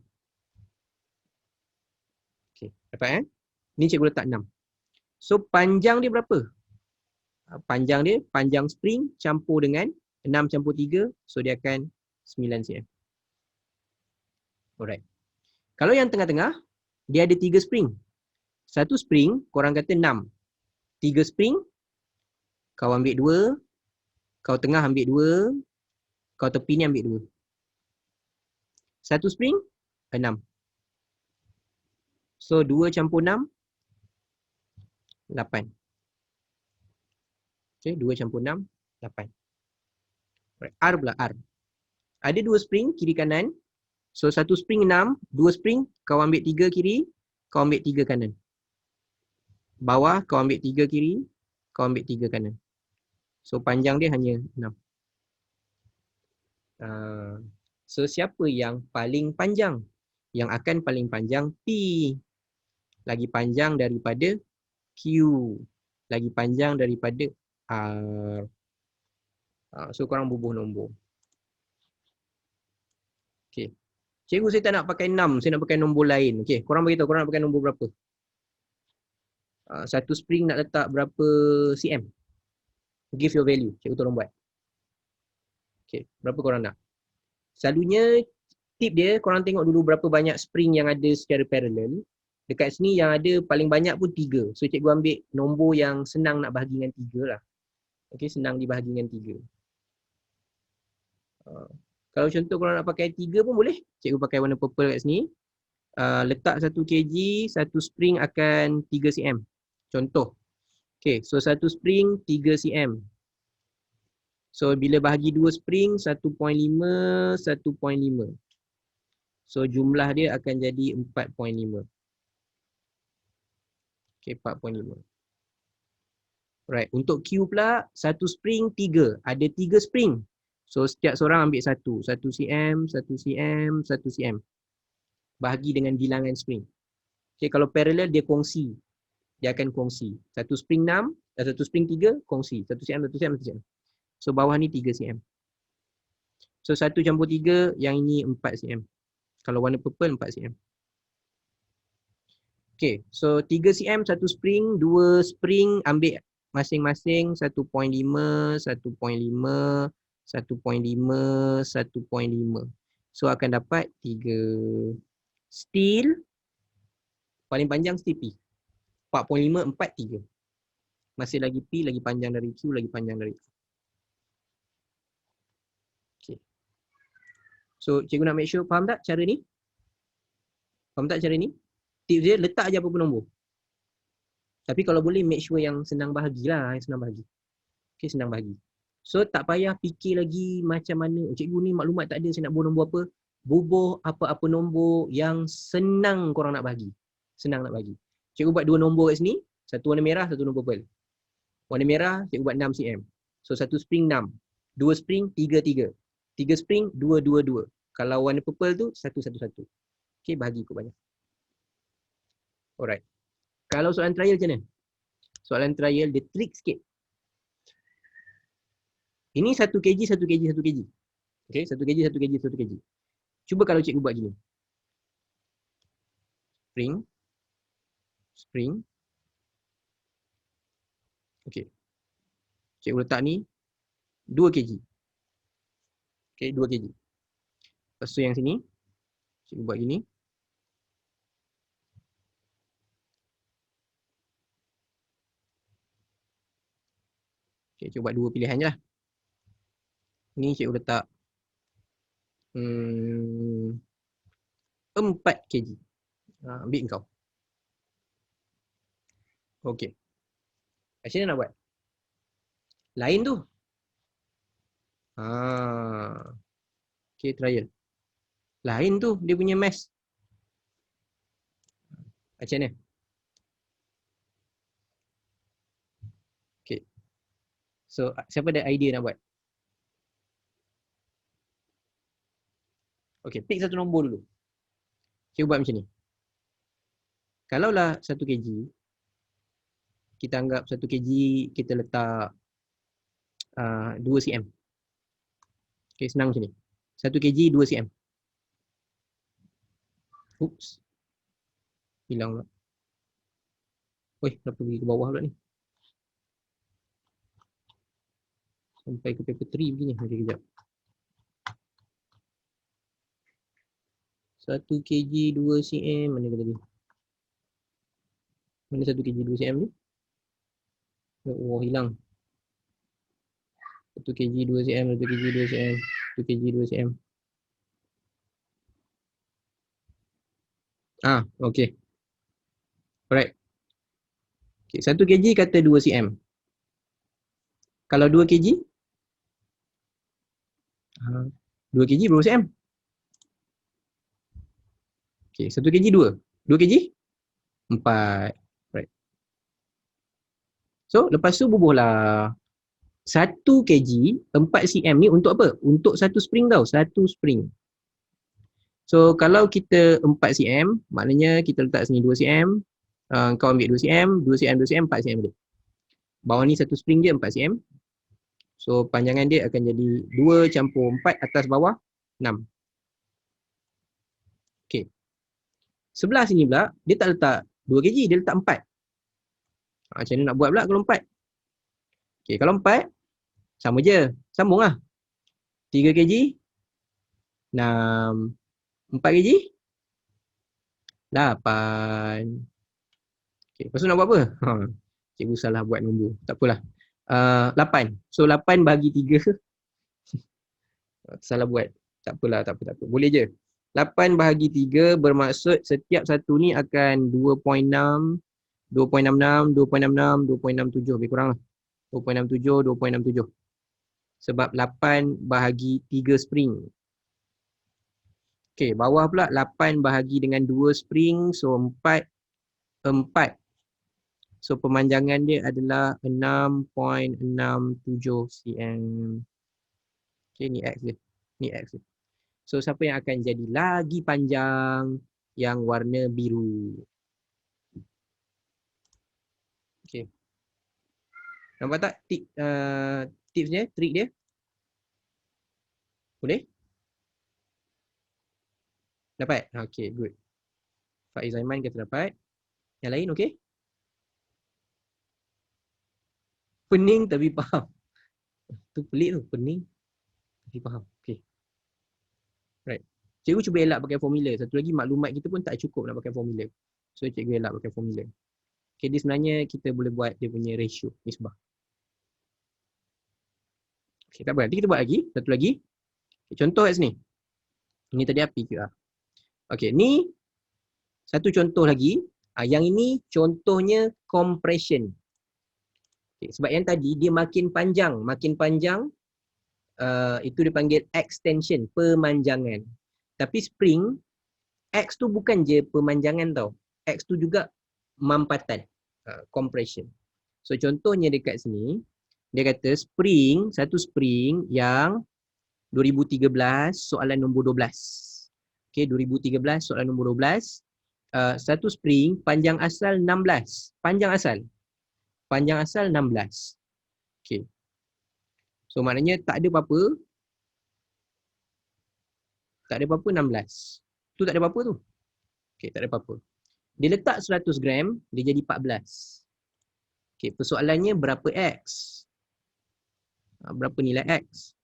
Okay, dapat Ni cikgu letak 6. So panjang dia berapa? Panjang dia, panjang spring campur dengan 6 campur 3, so dia akan 9 cm. Alright. Kalau yang tengah-tengah, dia ada 3 spring. Satu spring, korang kata 6. 3 spring, kau ambil 2, kau tengah ambil 2, kau tepi ni ambil 2. Satu spring, 6. So 2 campur 6, 8. Okay, 2 campur 6, 8. Right. R pula, R. Ada 2 spring kiri kanan. So satu spring 6, 2 spring, kau ambil 3 kiri, kau ambil 3 kanan. Bawah, kau ambil 3 kiri, kau ambil 3 kanan. So panjang dia hanya 6. So siapa yang paling panjang? Yang akan paling panjang P. Lagi panjang daripada Q. Lagi panjang daripada R. So korang bubuh nombor. Okay. Cikgu saya tak nak pakai 6, saya nak pakai nombor lain. Okay, korang beritahu korang nak pakai nombor berapa? Satu spring nak letak berapa cm? Give your value. Cikgu tolong buat. Okay, berapa korang nak? Selalunya tip dia, korang tengok dulu berapa banyak spring yang ada secara parallel. Dekat sini yang ada paling banyak pun 3. So cikgu ambil nombor yang senang nak bahagi dengan 3 lah. Okay, senang dibahagi dengan 3. Kalau contoh korang nak pakai 3 pun boleh. Cikgu pakai warna purple kat sini. Letak 1 kg, satu spring akan 3 cm. Contoh. Okay, so satu spring 3 cm. So bila bahagi 2 spring 1.5, 1.5. So jumlah dia akan jadi 4.5. Okay, 4.5. Right, untuk Q pula satu spring 3. Ada 3 spring. So setiap seorang ambil 1 cm, 1 cm, 1 cm. Bahagi dengan bilangan spring. Okay, kalau parallel dia kongsi. Dia akan kongsi. Satu spring 6, satu spring 3, kongsi. 1 cm, 1 cm, 1 cm. So bawah ni 3 cm. So 1 campur 3, yang ini 4 cm. Kalau warna purple 4 cm. Okay, so 3 cm satu spring, 2 spring ambil masing-masing 1.5, 1.5, 1.5, 1.5. So akan dapat 3. Still paling panjang still P. 4.5, 4, 3. Masih lagi P, lagi panjang dari Q, lagi panjang dari Q. Okay. So cikgu nak make sure faham tak cara ni? Faham tak cara ni? Tips dia letak je apa-apa nombor. Tapi kalau boleh make sure yang senang bahagilah, yang senang bahagi. Okay, senang bahagi. So tak payah fikir lagi macam mana, cikgu ni maklumat tak ada, saya nak bubuh nombor apa. Bubuh apa-apa nombor yang senang korang nak bahagi. Senang nak bahagi. Cikgu buat 2 nombor kat sini, satu warna merah, satu warna purple. Warna merah, cikgu buat 6 cm. So, satu spring 6. Dua spring, 3, 3. 3 spring, 2, 2, 2. Kalau warna purple tu, 1, 1, 1. Okay, bahagi ikut banyak. Alright. Kalau soalan trial macam mana? Soalan trial, dia trik sikit. Ini 1 kg, 1 kg, 1 kg. Okay, 1 kg, 1 kg, 1 kg. Cuba kalau cikgu buat gini. Spring. Spring. Okay. Cikgu letak ni 2 kg. Okay, 2 kg. Lepas tu yang sini, cikgu buat gini. Okay, cikgu buat 2 pilihan je lah. Ni cikgu letak 4 kg. Ambil kau. Okay. Macam mana nak buat? Lain tu. Okay, trial. Lain tu dia punya mass. Macam mana? Okay. So, siapa ada idea nak buat? Okay, pick satu nombor dulu. Cikgu buat macam ni. Kalaulah 1 kg, kita anggap 1 kg kita letak 2 cm. Okay, senang macam ni. 1 kg 2 cm. Oops. Hilang pula. Weh, kenapa pergi ke bawah pula ni? Sampai ke paper 3 begini. Okay, kejap. 1 kg 2 cm. Mana ke tadi? Mana 1 kg 2 cm ni? Oh, hilang. 1 kg 2 cm, 1 kg 2 cm, 1 kg 2 cm. Okay. Alright. Okay, 1 kg kata 2 cm. Kalau 2 kg? 2 kg berapa cm? Okay, 1 kg 2. 2 kg? 4. Right. So, lepas tu bubuhlah. 1 kg 4 cm ni untuk apa? Untuk satu spring tau. Satu spring. So, kalau kita 4 cm, maknanya kita letak sini 2 cm. Kau ambil 2 cm, 2 cm, 2 cm, 4 cm dia. Bawah ni satu spring dia 4 cm. So, panjangan dia akan jadi 2 campur 4 atas bawah 6. Okay. Sebelah sini pula, dia tak letak 2 kg, dia letak 4. Macam mana nak buat pula kalau 4? Okay, kalau 4, sama je. Sambung lah. 3 kg, 6. 4 kg, 8. Okay, lepas tu nak buat apa? Cikgu salah buat nombor. Tak apalah. 8. So, 8 bahagi 3. Salah buat. Tak apalah, tak apa. Boleh je. 8 bahagi 3 bermaksud setiap satu ni akan 2.6, 2.66, 2.66, 2.67. Lebih kurang lah. 2.67, 2.67. Sebab 8 bahagi 3 spring. Okay, bawah pula 8 bahagi dengan 2 spring. So, 4. So, pemanjangan dia adalah 6.67 cm. Okay, ni X dia. Ni X dia. So, siapa yang akan jadi lagi panjang? Yang warna biru. Okay. Nampak tak tips dia, trik dia? Boleh? Dapat? Okay, good. Faiz Aiman kata dapat. Yang lain okay? Pening tapi faham. Tu pelik tu, pening tapi faham. Okay. Right. Cikgu cuba elak pakai formula. Satu lagi, maklumat kita pun tak cukup nak pakai formula. So, cikgu elak pakai formula. Okay, dia sebenarnya kita boleh buat dia punya ratio, nisbah. Okay, tak apa. Nanti kita buat lagi. Satu lagi. Okay, contoh kat sini. Ini tadi api ke? Okay, ni satu contoh lagi. Yang ini contohnya compression. Okay, sebab yang tadi dia makin panjang. Itu dipanggil extension, pemanjangan. Tapi spring, X tu bukan je pemanjangan tau. X tu juga mampatan, compression. So contohnya dekat sini, dia kata satu spring yang 2013 soalan nombor 12. Okey, 2013 soalan nombor 12. Satu spring panjang asal 16. Panjang asal 16. Okey. So maknanya tak ada apa-apa. Tak ada apa-apa 16. Tu tak ada apa-apa tu. Okey, tak ada apa-apa. Dia letak 100 gram, dia jadi 14. Okey, persoalannya berapa X? Berapa nilai X?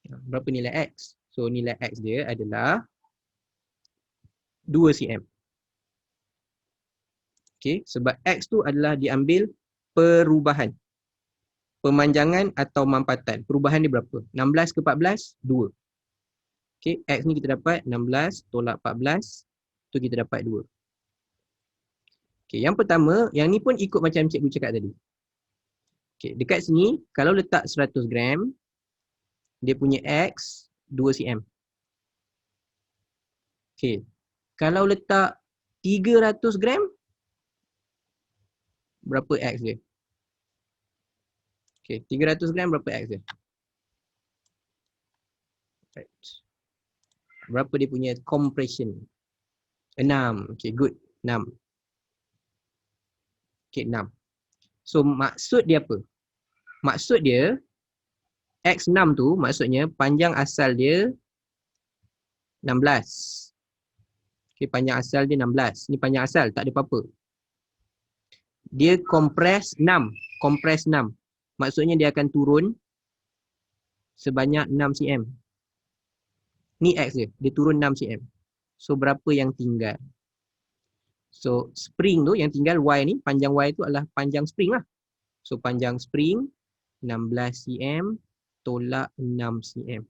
Berapa nilai X? So nilai X dia adalah 2 cm. Okey, sebab X tu adalah diambil perubahan. Pemanjangan atau mampatan. Perubahan dia berapa? 16 ke 14? 2. Okey, X ni kita dapat 16 tolak 14. Tu kita dapat 2. Okey, yang pertama, yang ni pun ikut macam cikgu cakap tadi. Okey, dekat sini, kalau letak 100 gram, dia punya X 2 cm. Okey, kalau letak 300 gram, berapa X dia? Okey, 300 gram berapa X dia? Right. Berapa dia punya compression? 6. Okey, good. 6. Okey, 6. So, maksud dia apa? Maksud dia, X6 tu maksudnya panjang asal dia 16. Okey, panjang asal dia 16. Ni panjang asal, tak ada apa-apa. Dia kompres 6. Kompres 6. Maksudnya dia akan turun sebanyak 6 cm. Ni X dia. Dia turun 6 cm. So, berapa yang tinggal? So, spring tu yang tinggal Y ni, panjang Y tu adalah panjang spring lah. So, panjang spring 16 cm tolak 6 cm.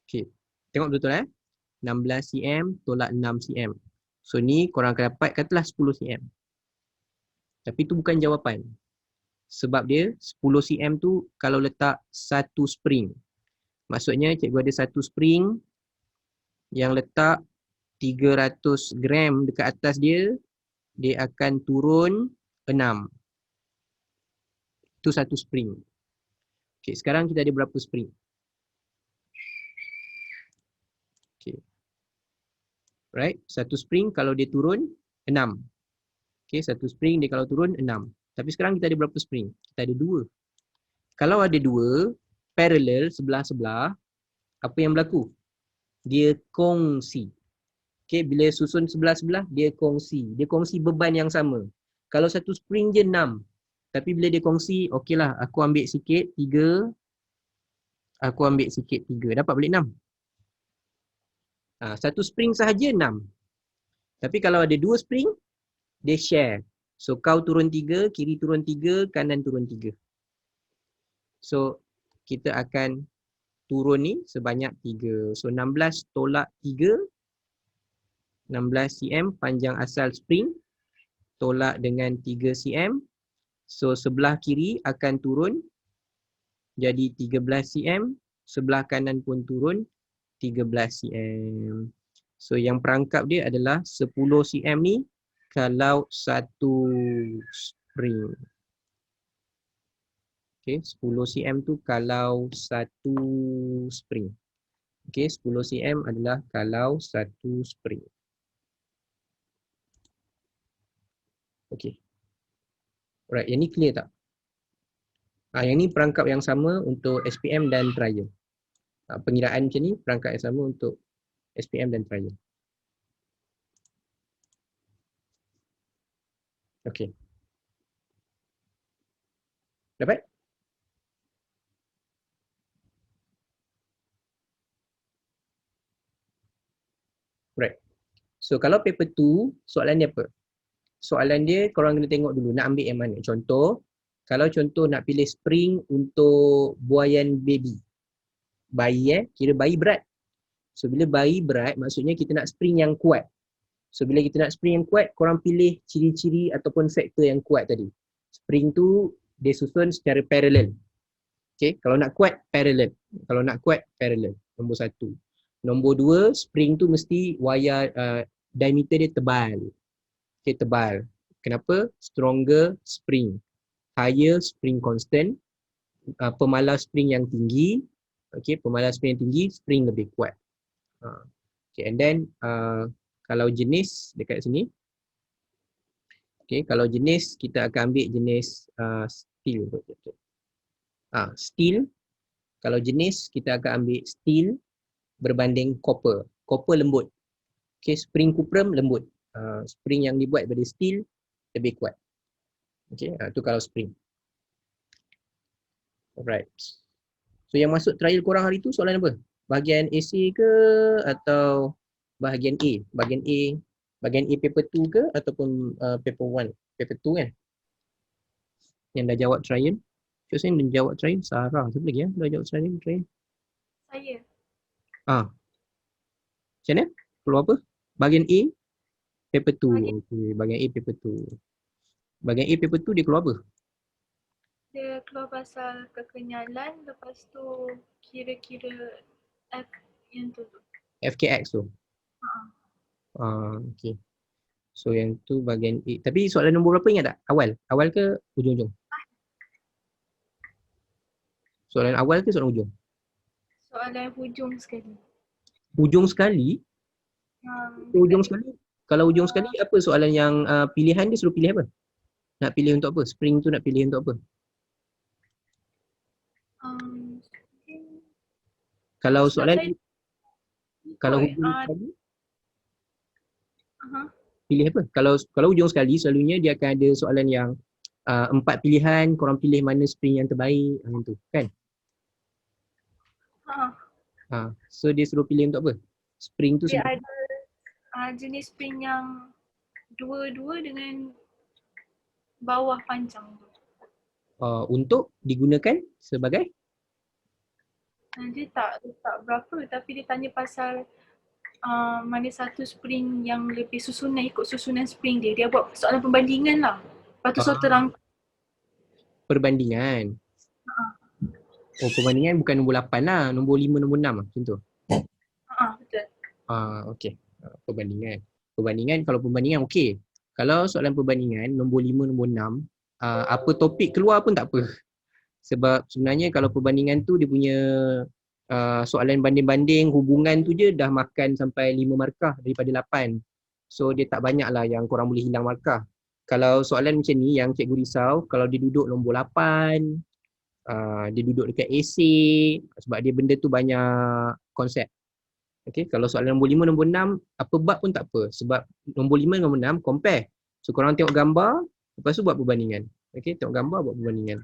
Okey. Tengok betul 16 cm tolak 6 cm. So, ni korang akan dapat katalah 10 cm. Tapi tu bukan jawapan. Sebab dia 10 cm tu kalau letak satu spring. Maksudnya cikgu ada satu spring yang letak 300 gram dekat atas dia, dia akan turun 6. Itu satu spring. Okey, sekarang kita ada berapa spring? Okey. Right, satu spring kalau dia turun 6. Okey, satu spring dia kalau turun 6. Tapi sekarang kita ada berapa spring? Kita ada 2. Kalau ada 2 parallel sebelah-sebelah, apa yang berlaku? Dia kongsi. Okey, bila susun sebelah-sebelah, dia kongsi. Dia kongsi beban yang sama. Kalau satu spring je 6. Tapi bila dia kongsi, okeylah, aku ambil sikit 3. Aku ambil sikit 3. Dapat balik 6. Satu spring sahaja 6. Tapi kalau ada 2 spring, dia share. So, kau turun 3, kiri turun 3, kanan turun 3. So, kita akan turun ni sebanyak 3. So, 16 tolak 3. 16 cm panjang asal spring tolak dengan 3 cm. So sebelah kiri akan turun jadi 13 cm, sebelah kanan pun turun 13 cm. So yang perangkap dia adalah 10 cm ni kalau satu spring. Okey, 10 cm tu kalau satu spring. Okey, 10 cm adalah kalau satu spring. Okey. Alright, yang ni clear tak? Yang ni perangkap yang sama untuk SPM dan trial. Pengiraan macam ni, perangkap yang sama untuk SPM dan trial. Okey. Dapat? Right. So kalau paper 2, soalan dia apa? Soalan dia korang kena tengok dulu nak ambil yang mana. Contoh, kalau contoh nak pilih spring untuk buaian baby. Bayi kira bayi berat. So bila bayi berat maksudnya kita nak spring yang kuat. So bila kita nak spring yang kuat, korang pilih ciri-ciri ataupun faktor yang kuat tadi. Spring tu dia susun secara parallel. Okay, kalau nak kuat parallel. Kalau nak kuat parallel. Nombor 1. Nombor 2, spring tu mesti wayar diameter dia tebal. Okay, tebal. Kenapa? Stronger spring, higher spring constant, pemalas spring yang tinggi. Okay, pemalas spring yang tinggi, spring lebih kuat. Okay, and then kalau jenis dekat sini, okay, kalau jenis kita akan ambil jenis steel. Steel, kalau jenis kita akan ambil steel berbanding copper. Copper lembut. Okay, spring cuprum lembut. Spring yang dibuat daripada steel lebih kuat. Okay, tu kalau spring. Alright. So yang masuk trial korang hari tu soalan apa? Bahagian AC ke atau bahagian A? Bahagian A paper 2 ke ataupun paper 1? Paper 2 kan? Yang dah jawab trial. So saya dah jawab trial. Sarah, siapa lagi dah jawab trial? Saya. Macam mana? Keluar apa? Bahagian A paper 2. Okay, bahagian A paper 2. Bahagian A paper 2 dia keluar apa? Dia keluar pasal kekenyalan, lepas tu kira-kira F yang tu. FKX tu. Okay. So yang tu bahagian A. Tapi soalan nombor berapa ingat tak? Awal? Awal ke hujung-hujung? Soalan awal ke soalan hujung? Soalan hujung sekali. Hujung sekali? Hujung sekali? Kalau hujung sekali apa soalan yang pilihan dia suruh pilih apa? Nak pilih untuk apa? Spring tu nak pilih untuk apa? Kalau soalan kalau hujung sekali pilih apa? Kalau hujung sekali selalunya dia akan ada soalan yang 4 pilihan, korang pilih mana spring yang terbaik, macam tu kan? So dia suruh pilih untuk apa? Spring tu Dia sebenarnya ada jenis spring yang dua-dua dengan bawah panjang tu. Untuk digunakan sebagai Dia tak berapa, tapi dia tanya pasal mana satu spring yang lebih susunan, ikut susunan spring dia. Dia buat soalan perbandingan lah. Lepas tu soal terang. perbandingan. Perbandingan bukan nombor 8 lah, nombor 5, nombor 6 lah, macam tu. Betul. Okey. Perbandingan. Kalau perbandingan okey. Kalau soalan perbandingan nombor 5, nombor 6, apa topik keluar pun tak apa. Sebab sebenarnya kalau perbandingan tu dia punya soalan banding-banding hubungan tu je dah makan sampai 5 markah daripada 8. So dia tak banyak lah yang korang boleh hilang markah. Kalau soalan macam ni yang cikgu risau, kalau dia duduk nombor 8, dia duduk dekat esei, sebab dia benda tu banyak konsep. Okay, kalau soalan nombor 5, nombor 6, apa bab pun tak apa. Sebab nombor 5, nombor 6, compare. So korang tengok gambar, lepas tu buat perbandingan. Okay, tengok gambar, buat perbandingan.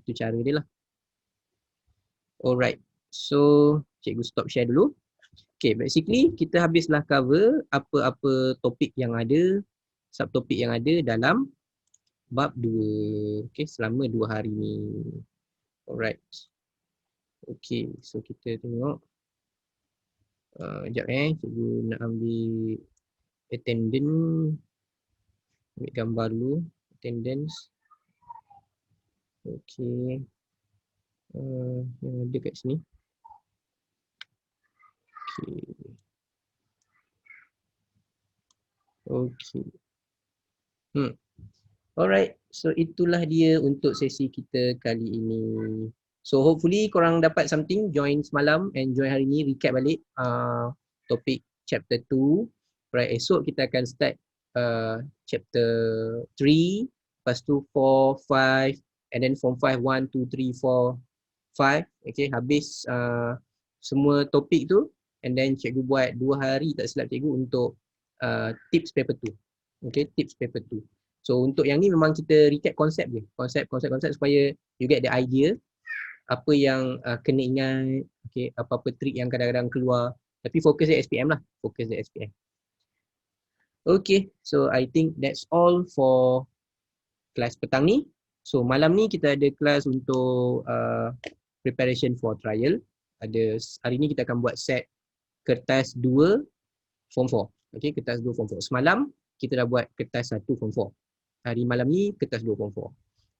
Itu cara dia lah. Alright, so cikgu stop share dulu. Okay, basically kita habislah cover apa-apa topik yang ada, subtopik yang ada dalam bab 2. Okay, selama 2 hari ni. Alright. Okay, so kita tengok. Sekejap cikgu nak ambil attendance. Ambil gambar dulu, attendance. Okay. Yang ada kat sini. Okay. Alright, so itulah dia untuk sesi kita kali ini. So hopefully korang dapat something, join semalam and join hari ni, recap balik topik chapter 2. Right, esok kita akan start chapter 3, lepas tu 4, 5, and then form 5, 1, 2, 3, 4, 5. Okay, habis semua topik tu, and then cikgu buat 2 hari tak silap cikgu untuk tips paper 2. Okay, tips paper 2. So untuk yang ni memang kita recap konsep je. Konsep supaya you get the idea apa yang kena ingat, okay, apa-apa trik yang kadang-kadang keluar. Tapi fokus di SPM lah, fokus di SPM. Okay, so I think that's all for kelas petang ni. So malam ni kita ada kelas untuk preparation for trial. Hari ni kita akan buat set kertas 2 form 4. Okay, kertas 2 form 4. Semalam kita dah buat kertas 1 form 4. Hari malam ni kertas 2 form 4.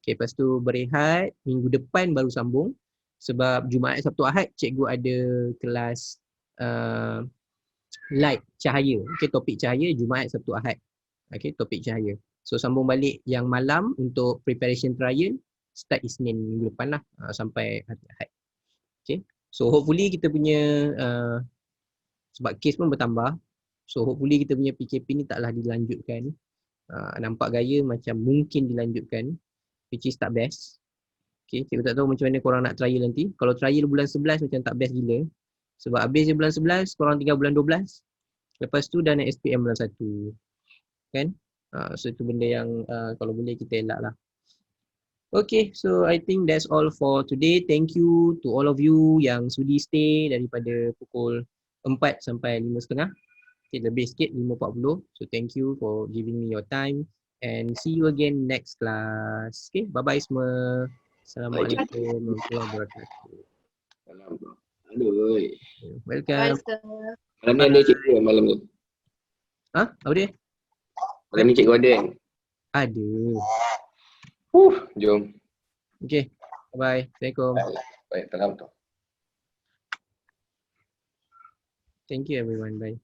Okay, lepas tu berehat, minggu depan baru sambung. Sebab Jumaat, Sabtu, Ahad cikgu ada kelas light cahaya. Okay, topik cahaya Jumaat, Sabtu, Ahad. Okay, topik cahaya. So sambung balik yang malam untuk preparation trial, start Isnin minggu depan lah sampai hari Ahad. Okay, so hopefully kita punya sebab kes pun bertambah, so hopefully kita punya PKP ni taklah dilanjutkan. Nampak gaya macam mungkin dilanjutkan, which is tak best. Okay, kita tak tahu macam mana korang nak trial nanti. Kalau trial bulan 11 macam tak best gila. Sebab habis je bulan 11, korang tinggal bulan 12. Lepas tu dah naik SPM bulan 1. Kan? So itu benda yang kalau boleh kita elak lah. Okay, so I think that's all for today. Thank you to all of you yang sudi stay daripada pukul 4 sampai 5.30. Okay, lebih sikit 5.40. So thank you for giving me your time. And see you again next class. Okay, bye-bye semua. Assalamualaikum warahmatullahi wabarakatuh. Salam. Aduh. Welcome. Malam ni ada cikgu malam tu. Apa dia? Malam ni cikgu ada kan? Ada. Jom. Okay, bye-bye. Assalamualaikum. Baik, salam tu. Thank you everyone. Bye.